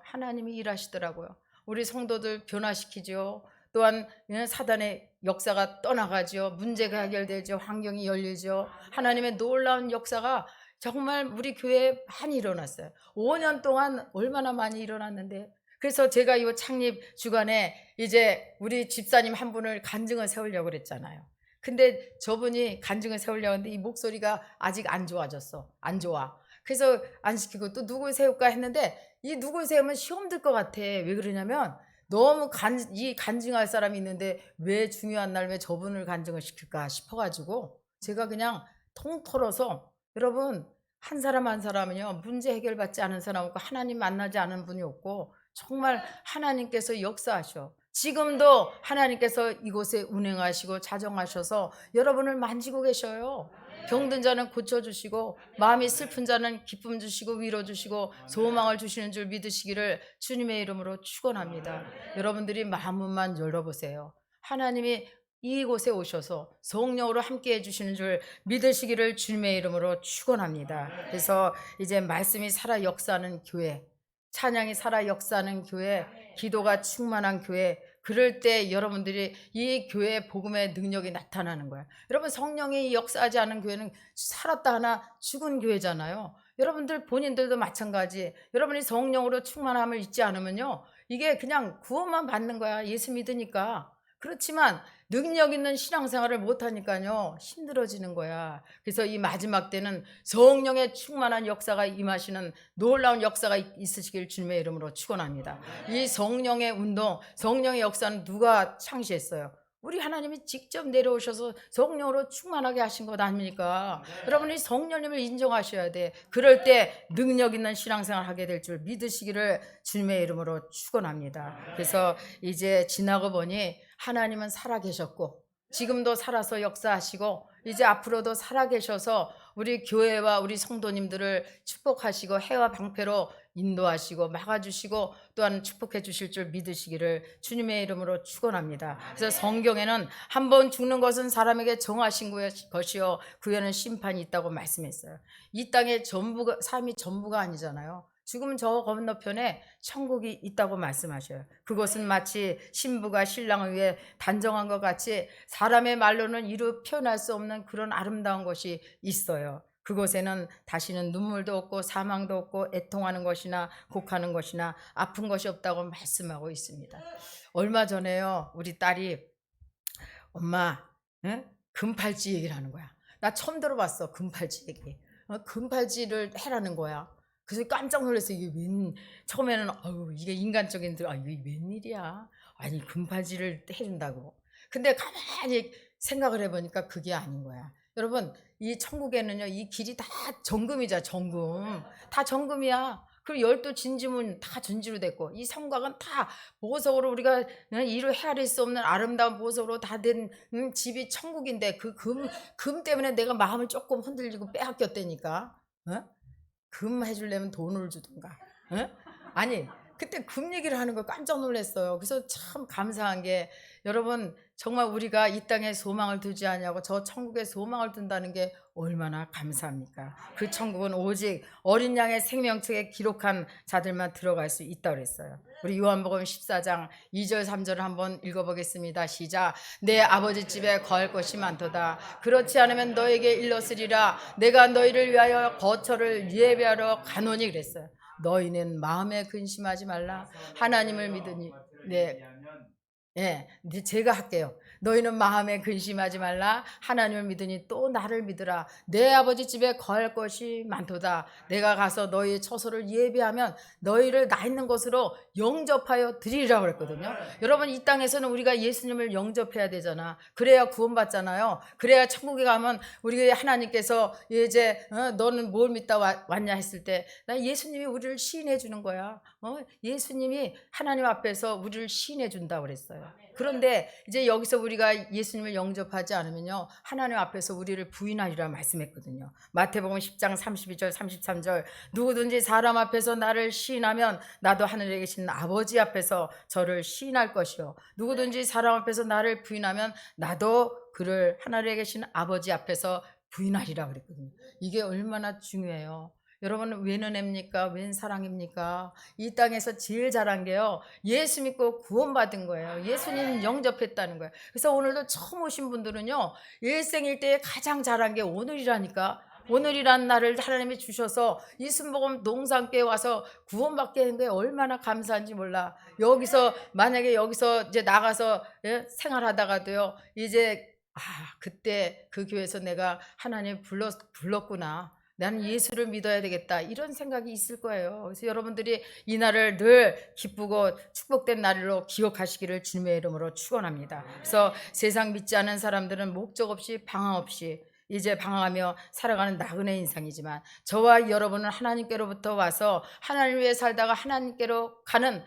하나님이 일하시더라고요. 우리 성도들 변화시키죠. 또한 사단의 역사가 떠나가죠. 문제가 해결되죠. 환경이 열리죠. 하나님의 놀라운 역사가 정말 우리 교회에 많이 일어났어요. 5년 동안 얼마나 많이 일어났는데 그래서 제가 이 창립 주간에 이제 우리 집사님 한 분을 간증을 세우려고 그랬잖아요. 근데 저분이 간증을 세우려고 했는데 이 목소리가 아직 안 좋아졌어. 안 좋아. 그래서 안 시키고 또 누굴 세울까 했는데 이 누굴 세우면 시험 들 것 같아. 왜 그러냐면 너무 간증할 사람이 있는데 왜 중요한 날 왜 저분을 간증을 시킬까 싶어가지고 제가 그냥 통 털어서 여러분 한 사람 한 사람은요 문제 해결받지 않은 사람 없고 하나님 만나지 않은 분이 없고 정말 하나님께서 역사하셔. 지금도 하나님께서 이곳에 운행하시고 자정하셔서 여러분을 만지고 계셔요. 병든 자는 고쳐주시고 마음이 슬픈 자는 기쁨 주시고 위로 주시고 소망을 주시는 줄 믿으시기를 주님의 이름으로 축원합니다. 여러분들이 마음만 열어보세요. 하나님이 이곳에 오셔서 성령으로 함께 해주시는 줄 믿으시기를 주님의 이름으로 축원합니다. 그래서 이제 말씀이 살아 역사하는 교회, 찬양이 살아 역사하는 교회, 기도가 충만한 교회, 그럴 때 여러분들이 이 교회의 복음의 능력이 나타나는 거야. 여러분 성령이 역사하지 않은 교회는 살았다 하나 죽은 교회잖아요. 여러분들 본인들도 마찬가지. 여러분이 성령으로 충만함을 잊지 않으면요 이게 그냥 구원만 받는 거야. 예수 믿으니까. 그렇지만 능력 있는 신앙생활을 못하니까요 힘들어지는 거야. 그래서 이 마지막 때는 성령의 충만한 역사가 임하시는 놀라운 역사가 있으시길 주님의 이름으로 축원합니다. 이 성령의 운동, 성령의 역사는 누가 창시했어요? 우리 하나님이 직접 내려오셔서 성령으로 충만하게 하신 것 아닙니까? 여러분이 성령님을 인정하셔야 돼. 그럴 때 능력 있는 신앙생활 하게 될 줄 믿으시기를 주님의 이름으로 축원합니다. 그래서 이제 지나고 보니 하나님은 살아계셨고 지금도 살아서 역사하시고 이제 앞으로도 살아계셔서 우리 교회와 우리 성도님들을 축복하시고 해와 방패로 인도하시고 막아주시고 또한 축복해 주실 줄 믿으시기를 주님의 이름으로 축원합니다. 그래서 성경에는 한 번 죽는 것은 사람에게 정하신 것이요 구에는 심판이 있다고 말씀했어요. 이 땅의 삶이 전부가 아니잖아요. 죽음 저 건너편에 천국이 있다고 말씀하셔요. 그것은 마치 신부가 신랑을 위해 단정한 것 같이 사람의 말로는 이루 표현할 수 없는 그런 아름다운 것이 있어요. 그곳에는 다시는 눈물도 없고 사망도 없고 애통하는 것이나 곡하는 것이나 아픈 것이 없다고 말씀하고 있습니다. 얼마 전에요, 우리 딸이 엄마, 응? 금팔찌 얘기를 하는 거야. 나 처음 들어봤어, 금팔찌 얘기. 금팔찌를 해라는 거야. 그래서 깜짝 놀랐어. 이게 처음에는 이게 인간적인 이게 웬일이야. 아니 금팔찌를 해준다고. 근데 가만히 생각을 해보니까 그게 아닌 거야. 여러분, 이 천국에는요, 이 길이 다 정금이자 정금. 다 정금이야. 그리고 12 진지문 다 전지로 됐고, 이 성곽은 다 보석으로 우리가 이루 헤아릴 수 없는 아름다운 보석으로 다 된 집이 천국인데, 그 금 때문에 내가 마음을 조금 흔들리고 빼앗겼다니까. 어? 금 해주려면 돈을 주든가. 어? 아니, 그때 금 얘기를 하는 거 깜짝 놀랐어요. 그래서 참 감사한 게, 여러분 정말 우리가 이 땅에 소망을 두지 않냐고 저 천국에 소망을 둔다는 게 얼마나 감사합니까? 그 천국은 오직 어린 양의 생명책에 기록한 자들만 들어갈 수 있다고 그랬어요. 우리 요한복음 14장 2절 3절을 한번 읽어보겠습니다. 시작. 내 아버지 집에 거할 것이 많도다. 그렇지 않으면 너에게 일렀으리라. 내가 너희를 위하여 거처를 예배하러 가노니 그랬어요. 너희는 마음에 근심하지 말라. 하나님을 믿으니. 네, 제가 할게요. 너희는 마음에 근심하지 말라. 하나님을 믿으니 또 나를 믿으라. 내 아버지 집에 거할 것이 많도다. 내가 가서 너희의 처소를 예비하면 너희를 나 있는 곳으로 영접하여 드리리라고 그랬거든요. 여러분, 이 땅에서는 우리가 예수님을 영접해야 되잖아. 그래야 구원받잖아요. 그래야 천국에 가면 우리 하나님께서 이제 너는 뭘 믿다 왔냐 했을 때 나 예수님이 우리를 시인해 주는 거야. 예수님이 하나님 앞에서 우리를 시인해 준다고 그랬어요. 그런데 이제 여기서 우리가 예수님을 영접하지 않으면요, 하나님 앞에서 우리를 부인하리라 말씀했거든요. 마태복음 10장 32절 33절 누구든지 사람 앞에서 나를 시인하면 나도 하늘에 계신 아버지 앞에서 저를 시인할 것이요, 누구든지 사람 앞에서 나를 부인하면 나도 그를 하늘에 계신 아버지 앞에서 부인하리라 그랬거든요. 이게 얼마나 중요해요. 여러분, 웬 은혜입니까? 웬 사랑입니까? 이 땅에서 제일 잘한 게요, 예수 믿고 구원받은 거예요. 예수님 영접했다는 거예요. 그래서 오늘도 처음 오신 분들은요, 일생일대에 가장 잘한 게 오늘이라니까. 오늘이란 날을 하나님이 주셔서 이 순복음 농산교에 와서 구원받게 된 게 얼마나 감사한지 몰라. 여기서 만약에 여기서 이제 나가서 생활하다가도요, 이제 그때 그 교회에서 내가 하나님 불렀구나. 나는 예수를 믿어야 되겠다. 이런 생각이 있을 거예요. 그래서 여러분들이 이 날을 늘 기쁘고 축복된 날로 기억하시기를 주님의 이름으로 축원합니다. 그래서 세상 믿지 않은 사람들은 목적 없이 방황 없이 이제 방황하며 살아가는 나그네 인생이지만, 저와 여러분은 하나님께로부터 와서 하나님을 위해 살다가 하나님께로 가는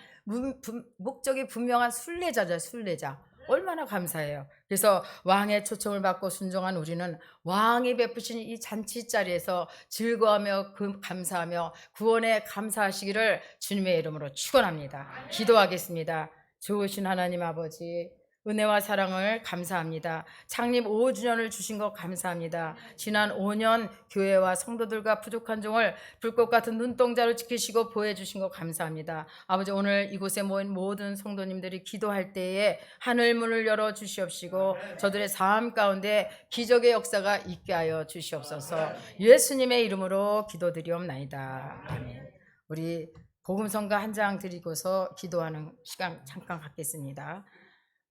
목적이 분명한 순례자죠. 순례자. 얼마나 감사해요. 그래서 왕의 초청을 받고 순종한 우리는 왕이 베푸신 이 잔치 자리에서 즐거워하며 감사하며 구원에 감사하시기를 주님의 이름으로 축원합니다. 기도하겠습니다. 좋으신 하나님 아버지, 은혜와 사랑을 감사합니다. 창립 5주년을 주신 것 감사합니다. 지난 5년 교회와 성도들과 부족한 종을 불꽃 같은 눈동자로 지키시고 보호해주신 것 감사합니다. 아버지, 오늘 이곳에 모인 모든 성도님들이 기도할 때에 하늘문을 열어 주시옵시고 저들의 삶 가운데 기적의 역사가 있게 하여 주시옵소서. 예수님의 이름으로 기도드리옵나이다. 아멘. 우리 복음성가 한 장 드리고서 기도하는 시간 잠깐 갖겠습니다.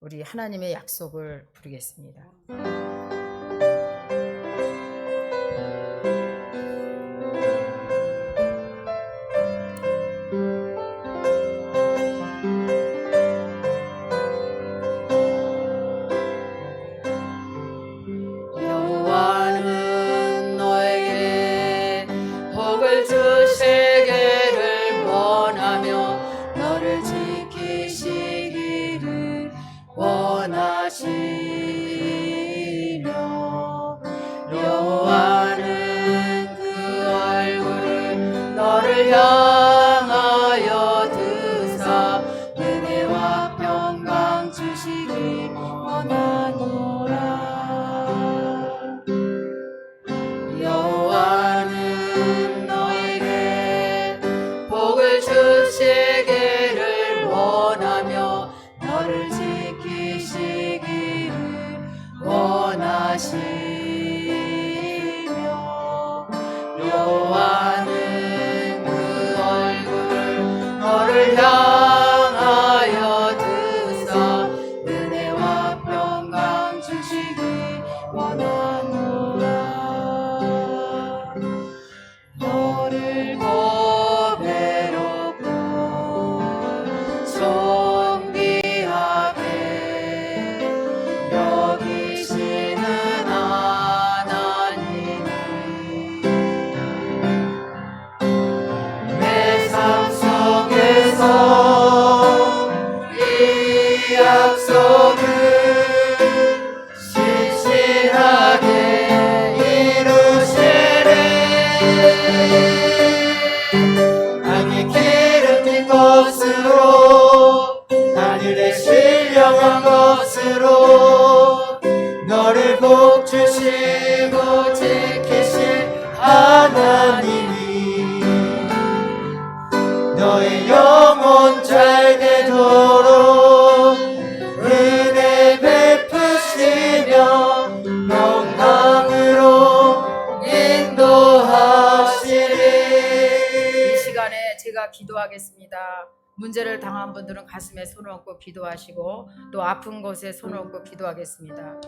우리 하나님의 약속을 부르겠습니다. 여호와는 너에게 복을 주시기를 원하며 너를 지키시기를 원하시며, 여호와는 그 얼굴을 너를 향하여 드사 은혜와 평강 주시길 원하노라. 여호와는 너에게 기도하는 그 얼굴을 너를 향하여 드사 은혜와 평강 주시기 원하노라. 너를 더 괴롭고 존귀하게 여기시는 하나님이 내 삶 속에서 이 약속을 신실하게 이루시네. 나의 기름진 것으로 나를 내 신령한 것으로 너를 복 주시고 지키실 하나님이 너의 영혼 잘 되도록 은혜 베푸시며 평강으로 인도하시리. 이 시간에 제가 기도하겠습니다. 문제를 당한 분들은 가슴에 손을 얹고 기도하시고 또 아픈 곳에 손을 얹고 기도하겠습니다.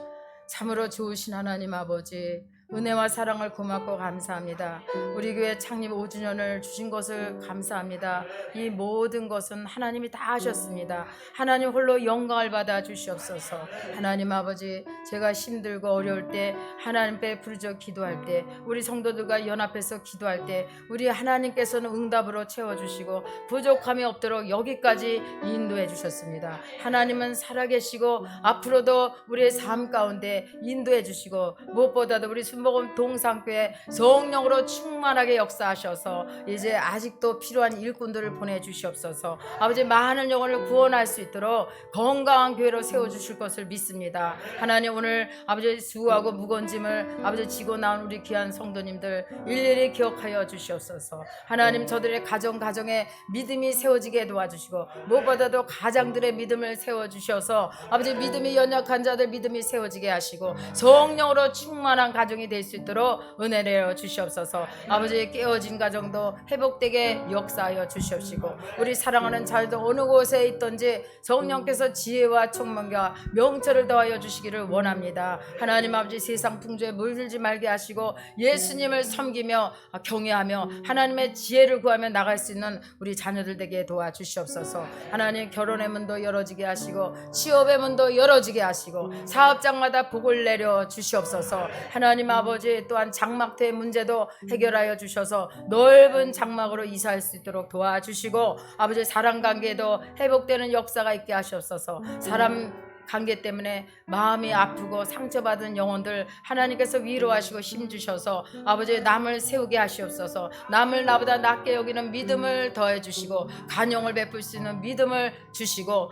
참으로 좋으신 하나님 아버지, 은혜와 사랑을 고맙고 감사합니다. 우리 교회 창립 5주년을 주신 것을 감사합니다. 이 모든 것은 하나님이 다 하셨습니다. 하나님 홀로 영광을 받아 주시옵소서. 하나님 아버지, 제가 힘들고 어려울 때 하나님께 부르짖어 기도할 때, 우리 성도들과 연합해서 기도할 때 우리 하나님께서는 응답으로 채워주시고 부족함이 없도록 여기까지 인도해 주셨습니다. 하나님은 살아계시고 앞으로도 우리의 삶 가운데 인도해 주시고 무엇보다도 우리 순복음 동산교회 성령으로 충만하게 역사하셔서 이제 아직도 필요한 일꾼들을 보내주시옵소서. 아버지, 많은 영혼을 구원할 수 있도록 건강한 교회로 세워주실 것을 믿습니다. 하나님, 오늘 아버지 수고하고 무거운 짐을 아버지 지고 나온 우리 귀한 성도님들 일일이 기억하여 주시옵소서. 하나님, 저들의 가정에 믿음이 세워지게 도와주시고 무엇보다도 가장들의 믿음을 세워주셔서 아버지 믿음이 연약한 자들 믿음이 세워지게 하시고 성령으로 충만한 가정이 될 수 있도록 은혜 내려 주시옵소서. 아버지, 깨어진 가정도 회복되게 역사하여 주시옵시고 우리 사랑하는 자들도 어느 곳에 있든지 성령께서 지혜와 총명과 명철을 더하여 주시기를 원합니다. 하나님 아버지, 세상 풍조에 물들지 말게 하시고 예수님을 섬기며 경외하며 하나님의 지혜를 구하며 나갈 수 있는 우리 자녀들 되게 도와주시옵소서. 하나님, 결혼의 문도 열어지게 하시고 취업의 문도 열어지게 하시고 사업장마다 복을 내려 주시옵소서. 하나님 아버지, 또한 장막터의 문제도 해결하여 주셔서 넓은 장막으로 이사할 수 있도록 도와주시고 아버지, 사람 관계도 회복되는 역사가 있게 하시옵소서. 사람 관계 때문에 마음이 아프고 상처받은 영혼들 하나님께서 위로하시고 힘주셔서 아버지, 남을 세우게 하시옵소서. 남을 나보다 낫게 여기는 믿음을 더해 주시고 간용을 베풀 수 있는 믿음을 주시고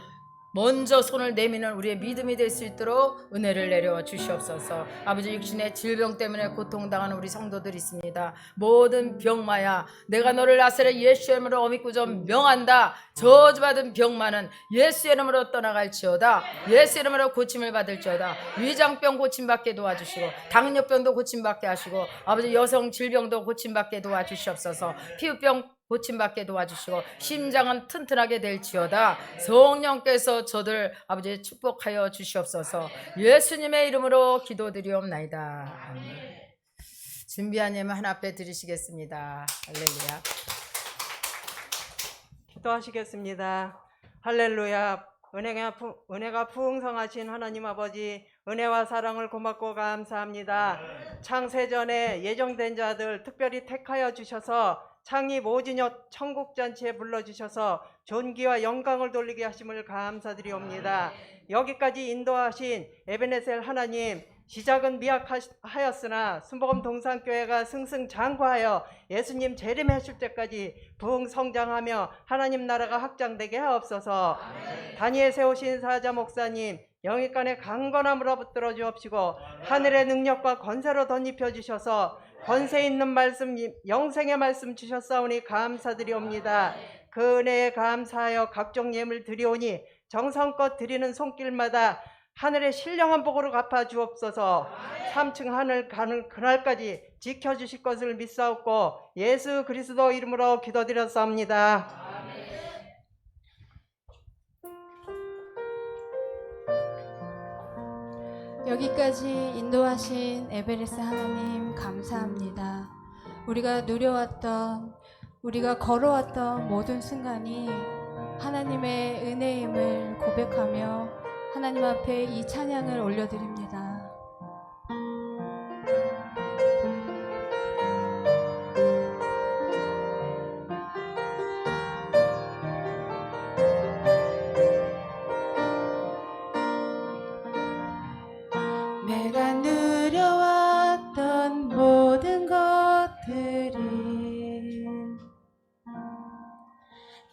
먼저 손을 내미는 우리의 믿음이 될 수 있도록 은혜를 내려 주시옵소서. 아버지, 육신의 질병 때문에 고통당하는 우리 성도들이 있습니다. 모든 병마야 내가 너를 나사렛 예수의 이름으로 어미고 좀 명한다. 저주받은 병마는 예수의 이름으로 떠나갈지어다. 예수의 이름으로 고침을 받을지어다. 위장병 고침받게 도와주시고 당뇨병도 고침받게 하시고 아버지, 여성 질병도 고침받게 도와주시옵소서. 피부병 고침받게 도와주시고 심장은 튼튼하게 될지어다. 성령께서 저들 아버지 축복하여 주시옵소서. 예수님의 이름으로 기도드리옵나이다. 아멘. 준비한 예물 하나 앞에 드리시겠습니다. 할렐루야. 기도하시겠습니다. 할렐루야. 은혜가 풍성하신 하나님 아버지, 은혜와 사랑을 고맙고 감사합니다. 창세전에 예정된 자들 특별히 택하여 주셔서 창립 5주년 천국잔치에 불러주셔서 존귀와 영광을 돌리게 하심을 감사드리옵니다. 여기까지 인도하신 에베네셀 하나님, 시작은 미약하였으나 순복음 동산교회가 승승장구하여 예수님 재림하실 때까지 부흥성장하며 하나님 나라가 확장되게 하옵소서. 다니엘 세우신 사자 목사님, 영육간의 강건함으로 붙들어 주옵시고 하늘의 능력과 권세로 덧입혀 주셔서 권세 있는 말씀, 영생의 말씀 주셨사오니 감사드리옵니다. 그 은혜에 감사하여 각종 예물 드리오니 정성껏 드리는 손길마다 하늘의 신령한 복으로 갚아 주옵소서. 3층 하늘 가는 그날까지 지켜주실 것을 믿사옵고 예수 그리스도 이름으로 기도드렸사옵니다. 여기까지 인도하신 에베레스 하나님 감사합니다. 우리가 누려왔던, 우리가 걸어왔던 모든 순간이 하나님의 은혜임을 고백하며 하나님 앞에 이 찬양을 올려드립니다. 내가 누려왔던 모든 것들이,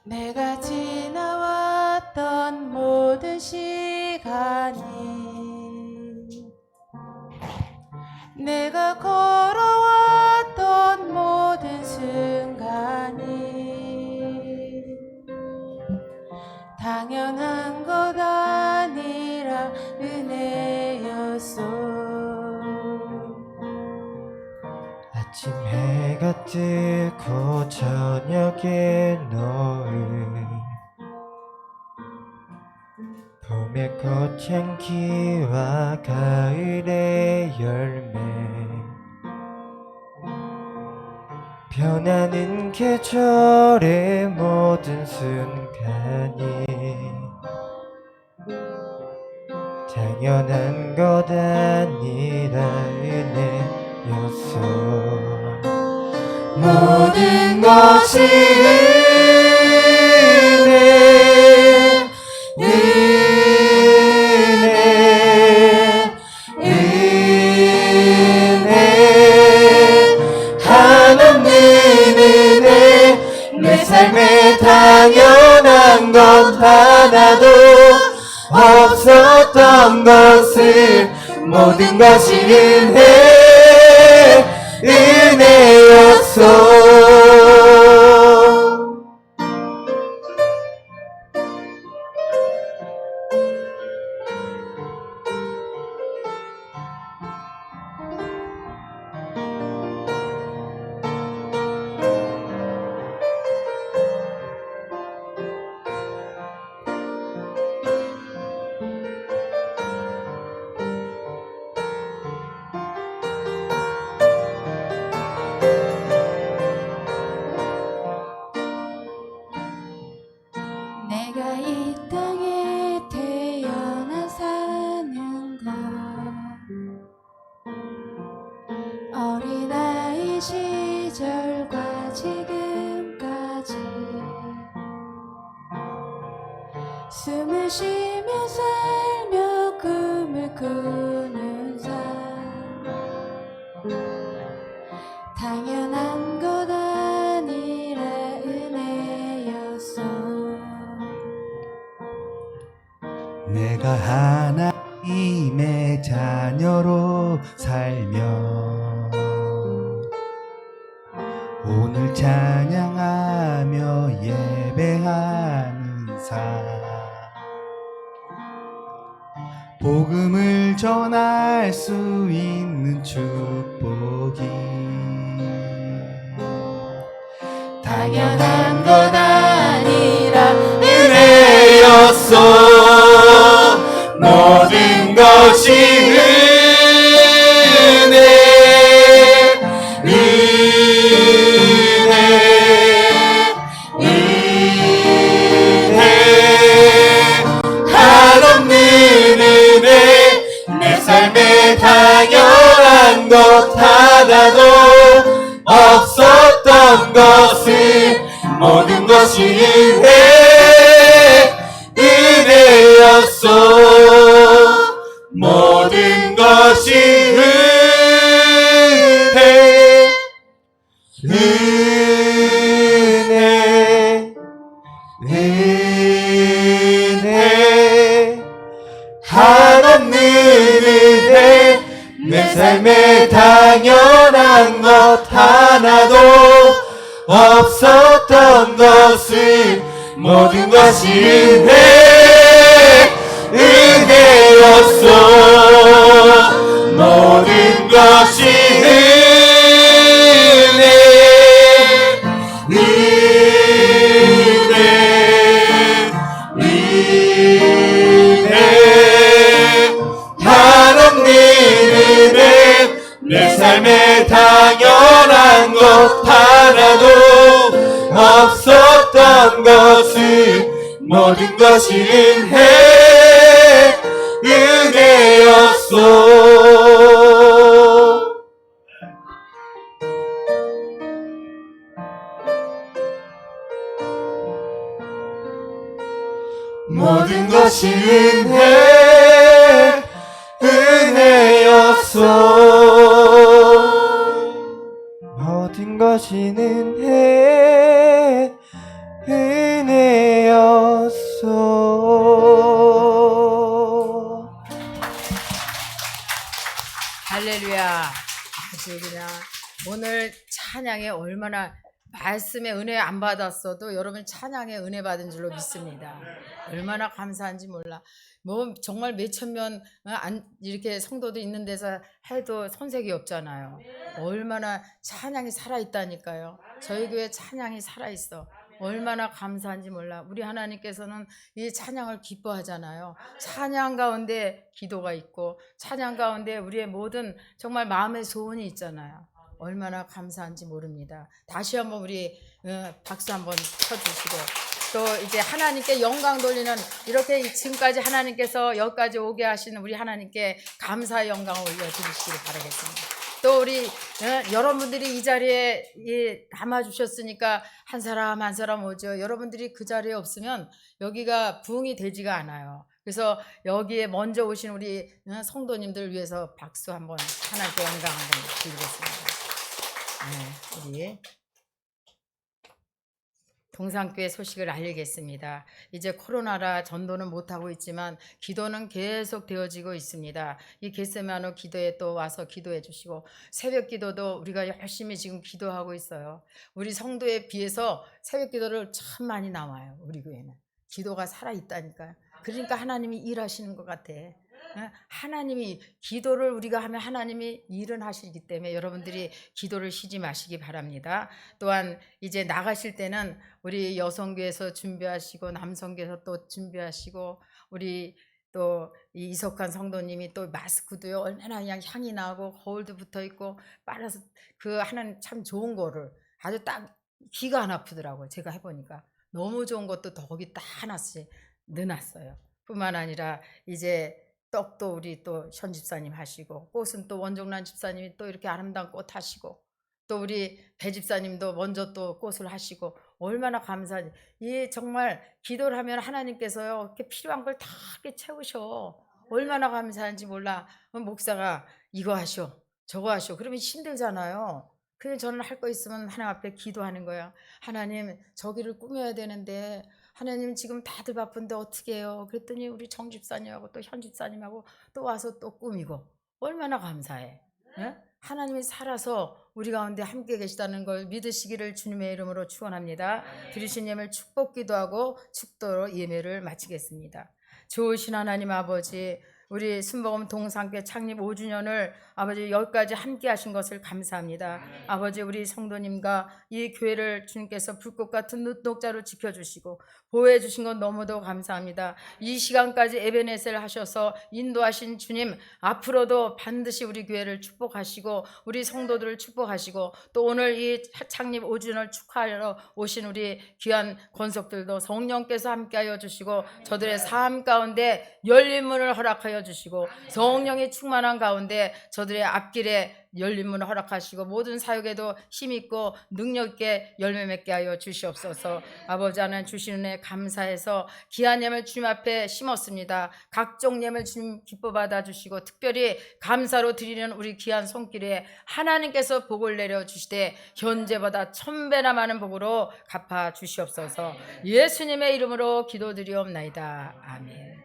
내가 지나왔던 모든 시간이, 내가 걸어왔던 모든 순간이 당연한 것 아니라 은혜였소. 아침 해가 뜨고 저녁에 노을, 봄의 꽃향기와 가을의 열매, 변하는 계절의 모든 순간이 당연한 것 아니라 은혜였소. 모든 것이 은혜, 은혜, 은혜, 한없는 은혜, 내 삶에 당연한 것 하나도 없었던 것을 모든 것이 은혜, 은혜였소. 내가 이 땅에 태어나 사는 것, 어린아이 시절과 지금까지 숨을 쉬며 살며 꿈을 꾸는 삶, 당연한 것 아니라 은혜였어. 내가 하나님의 자녀로 살며 오늘 찬양하며 예배하는 삶, 복음을 전할 수 있는 축복이 당연한 것 아니라 은혜였소. 모든 것이 은혜, 은혜, 은혜, 한없는 은혜, 내 삶에 당연한 것 하나도 없었던 것을 모든 것이 은혜, 은혜였소. 모든 것이 은혜, 은혜, 은혜, 한없는 은혜, 내 삶에 당연한 것 하나도 없었던 것을 모든 것이 은혜, 은혜였소. 은혜였소. 모든 것이 은혜, 한없는 은혜. 내 삶에 당연한 것 하나도 없었던 것은 모든 것이 은혜였소. 모든 것이 은혜였소. 모든 것이 은혜였소. 할렐루야. 아주 그냥 오늘 찬양에 얼마나 말씀의 은혜 안 받았어도 여러분 찬양의 은혜 받은 줄로 믿습니다. 얼마나 감사한지 몰라. 뭐 정말 몇천 명 이렇게 성도도 있는 데서 해도 손색이 없잖아요. 얼마나 찬양이 살아있다니까요. 저희 교회 찬양이 살아있어. 얼마나 감사한지 몰라. 우리 하나님께서는 이 찬양을 기뻐하잖아요. 찬양 가운데 기도가 있고 찬양 가운데 우리의 모든 정말 마음의 소원이 있잖아요. 얼마나 감사한지 모릅니다. 다시 한번 우리 박수 한번 쳐주시고 또 이제 하나님께 영광 돌리는 이렇게 지금까지 하나님께서 여기까지 오게 하신 우리 하나님께 감사의 영광을 올려드리시기를 바라겠습니다. 또 우리 여러분들이 이 자리에 담아주셨으니까 한 사람 한 사람 오죠. 여러분들이 그 자리에 없으면 여기가 부흥이 되지가 않아요. 그래서 여기에 먼저 오신 우리 성도님들 위해서 박수 한번 하나님께 영광 한번 드리겠습니다. 네, 우리 동산교회 소식을 알리겠습니다. 이제 코로나라 전도는 못하고 있지만 기도는 계속 되어지고 있습니다. 이 겟세마네 기도에 또 와서 기도해 주시고 새벽 기도도 우리가 열심히 지금 기도하고 있어요. 우리 성도에 비해서 새벽 기도를 참 많이 나와요. 우리 교회는 기도가 살아있다니까요. 그러니까 하나님이 일하시는 것 같아. 하나님이 기도를 우리가 하면 하나님이 일은 하시기 때문에 여러분들이 기도를 쉬지 마시기 바랍니다. 또한 이제 나가실 때는 우리 여성교에서 준비하시고 남성교에서 또 준비하시고 우리 또 이석환 성도님이 또 마스크도요 얼마나 그냥 향이 나고 거울도 붙어 있고 빨아서 그 하나님 참 좋은 거를 아주 딱 귀가 안 아프더라고요. 제가 해보니까 너무 좋은 것도 거기 딱 하나씩 넣어놨어요. 뿐만 아니라 이제 떡도 우리 또 현 집사님 하시고 꽃은 또 원종란 집사님이 또 이렇게 아름다운 꽃 하시고 또 우리 배 집사님도 먼저 또 꽃을 하시고 얼마나 감사하지. 이 정말 기도를 하면 하나님께서요 이렇게 필요한 걸 다 이렇게 채우셔. 얼마나 감사한지 몰라. 목사가 이거 하셔 저거 하셔 그러면 힘들잖아요. 그냥 저는 할 거 있으면 하나님 앞에 기도하는 거야. 하나님 저기를 꾸며야 되는데 하나님 지금 다들 바쁜데 어떻게 해요? 그랬더니 우리 정 집사님하고 또 현 집사님하고 또 와서 또 꾸미고 얼마나 감사해. 예? 하나님이 살아서 우리 가운데 함께 계시다는 걸 믿으시기를 주님의 이름으로 축원합니다. 들으신 예물 축복 기도하고 축도로 예배를 마치겠습니다. 좋으신 하나님 아버지 우리 순복음 동산교회 창립 5주년을 아버지 여기까지 함께 하신 것을 감사합니다. 아버지 우리 성도님과 이 교회를 주님께서 불꽃 같은 눈독자로 지켜주시고 보호해 주신 것 너무도 감사합니다. 이 시간까지 에베네셀 하셔서 인도하신 주님 앞으로도 반드시 우리 교회를 축복하시고 우리 성도들을 축복하시고 또 오늘 이 창립 5주년을 축하하러 오신 우리 귀한 권속들도 성령께서 함께하여 주시고 저들의 삶 가운데 열린 문을 허락하여 주시고 성령의 충만한 가운데 저들의 앞길에 열린 문을 허락하시고 모든 사역에도 힘있고 능력있게 열매 맺게 하여 주시옵소서. 아버지 하나님 주시는 은혜 감사해서 귀한 예물 주님 앞에 심었습니다. 각종 예물 주님 기뻐 받아 주시고 특별히 감사로 드리는 우리 귀한 손길에 하나님께서 복을 내려 주시되 현재보다 1000배나 많은 복으로 갚아 주시옵소서. 예수님의 이름으로 기도드리옵나이다. 아멘.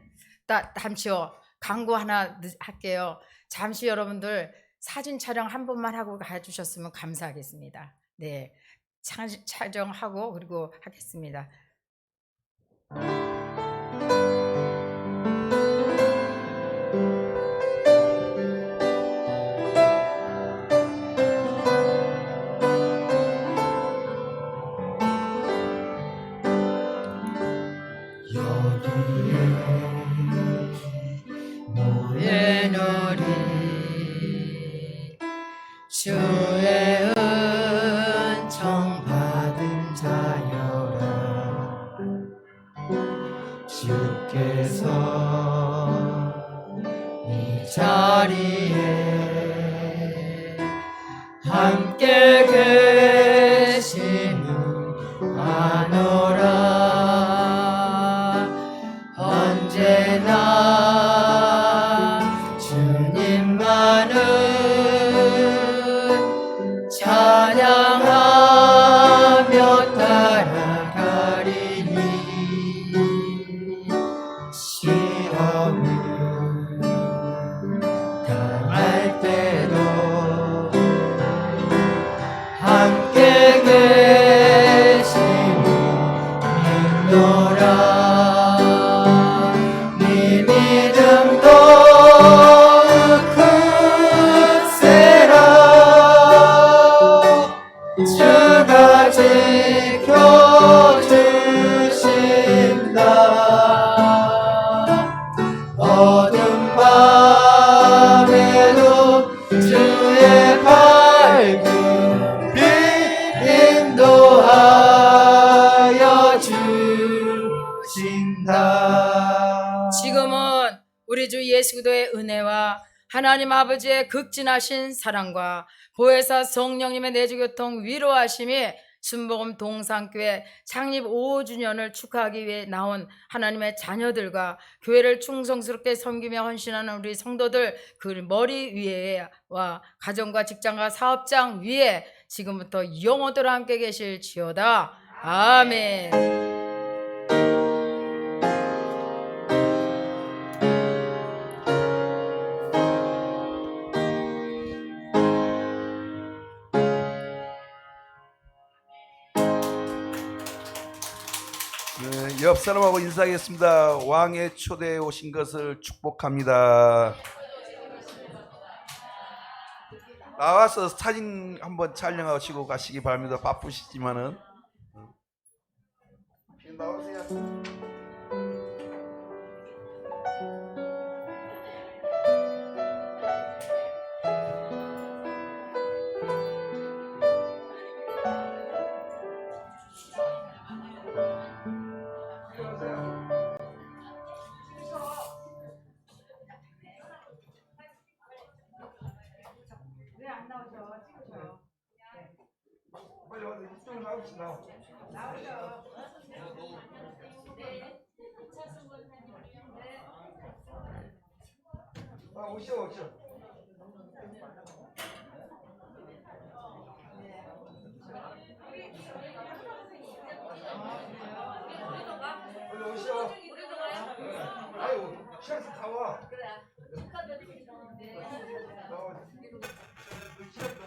잠시요 광고 하나 할게요. 잠시 여러분들 사진 촬영 한 번만 하고 가주셨으면 감사하겠습니다. 네, 촬영하고 그리고 하겠습니다. 모여노리 주의 은총 받은 자여라 주께서 이 자리에 함께 계시느하노라 언제나 주님만을 찬양하며 따라가리니 시험을 당할 때도 함께 계시느노라 네 믿음도 크세라 주가 지켜주신다 어둠 밤에도 주의 밝은 빛 인도하여 주신다. 지금은 우리 주 예수 그리스도의 은혜와 하나님 아버지의 극진하신 사랑과 보혜사 성령님의 내주교통 위로하심이 순복음 동산교회 창립 5주년을 축하하기 위해 나온 하나님의 자녀들과 교회를 충성스럽게 섬기며 헌신하는 우리 성도들 그 머리 위에와 가정과 직장과 사업장 위에 지금부터 영원토록 함께 계실지어다. 아멘. 네, 옆 사람하고 인사하겠습니다. 왕의 초대에 오신 것을 축복합니다. 나와서 사진 한번 촬영하시고 가시기 바랍니다. 바쁘시지만은 나오세요. 빨리 와서 이쪽으로 나옵시다. 오시오. 빨리 오시오. 아유, 시간이 다 와. 그래.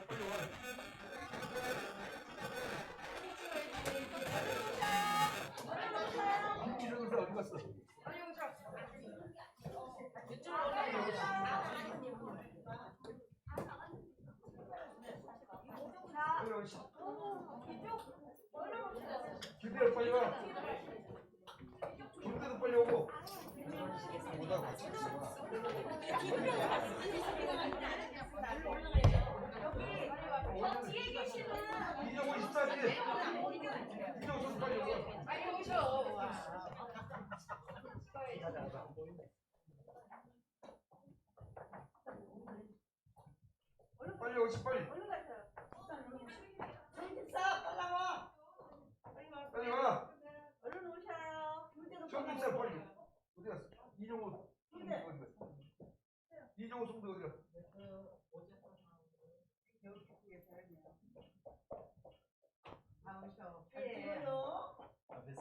빨리 와. 이러면서 어디 갔어? 김대로 빨리 와. 김대도 빨리 오고. 이정호 24기. 이정호 선수 빨리 오고. 빨리 오셔. 빨리 오시 빨리. 빨리 와. 얼른 오셔요. 정민사 빨리. 어디 갔어? 이정호. 이정호 선수 어디 갔어?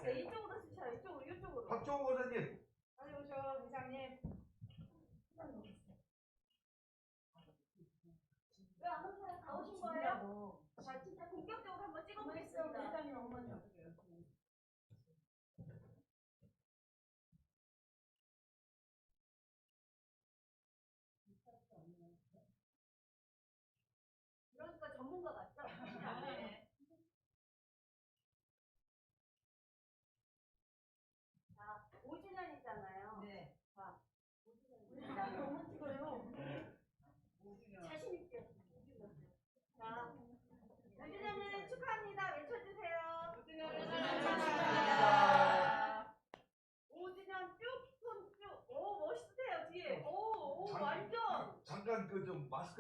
네, 이쪽으로 쓰셔요. 이쪽으로. 박정호 원사님. 빨리 오셔, 회장님. 왜 안 오셔요? 다 오신 거예요? 자, 진짜 본격적으로 한번 찍어보겠습니다. 회장님 어머니. 그러니까 전문가 같죠? 네. 자, 5주년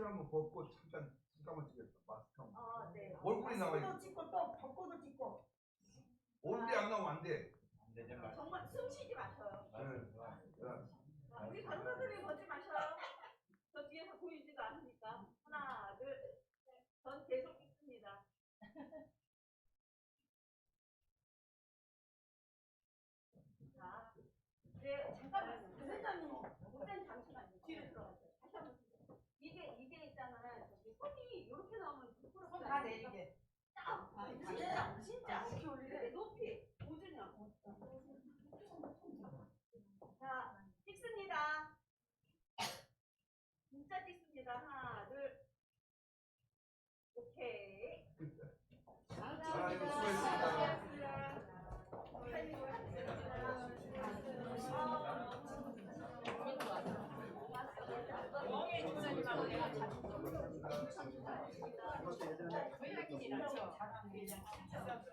한번 벗고 잠깐만 찍겠다. 마스크 한번. 네. 얼굴이 나와야 마스크도 찍고 또 벚꽃도 찍고. 얼굴이 안 나오면 안 돼. 정말 숨 쉬지 마셔요. 네. 우리 강사들이 걷지 마셔요. 저 뒤에서 보이지도 않으니까. 하나, 둘, 셋. 전 계속 있습니다. 자, 이제 잠깐만. 선생님, 목사님 잠시만요. 뒤로 들어가세요. 다시 한번 주세요. 이게 있잖아요. 저기 손이 이렇게 나오면 부끄럽지 않아요? 진짜. 이렇게 높이. 오준영. 자, 찍습니다. 진짜 찍습니다. 하나, 둘. 오케이. 아이고, 수고했습니다.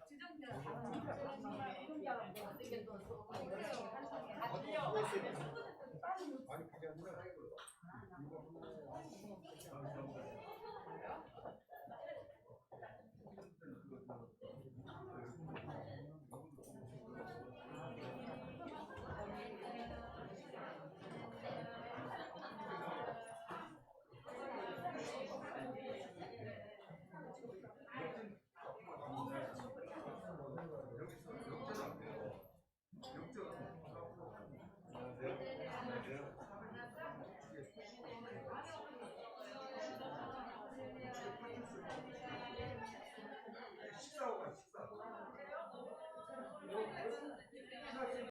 지정자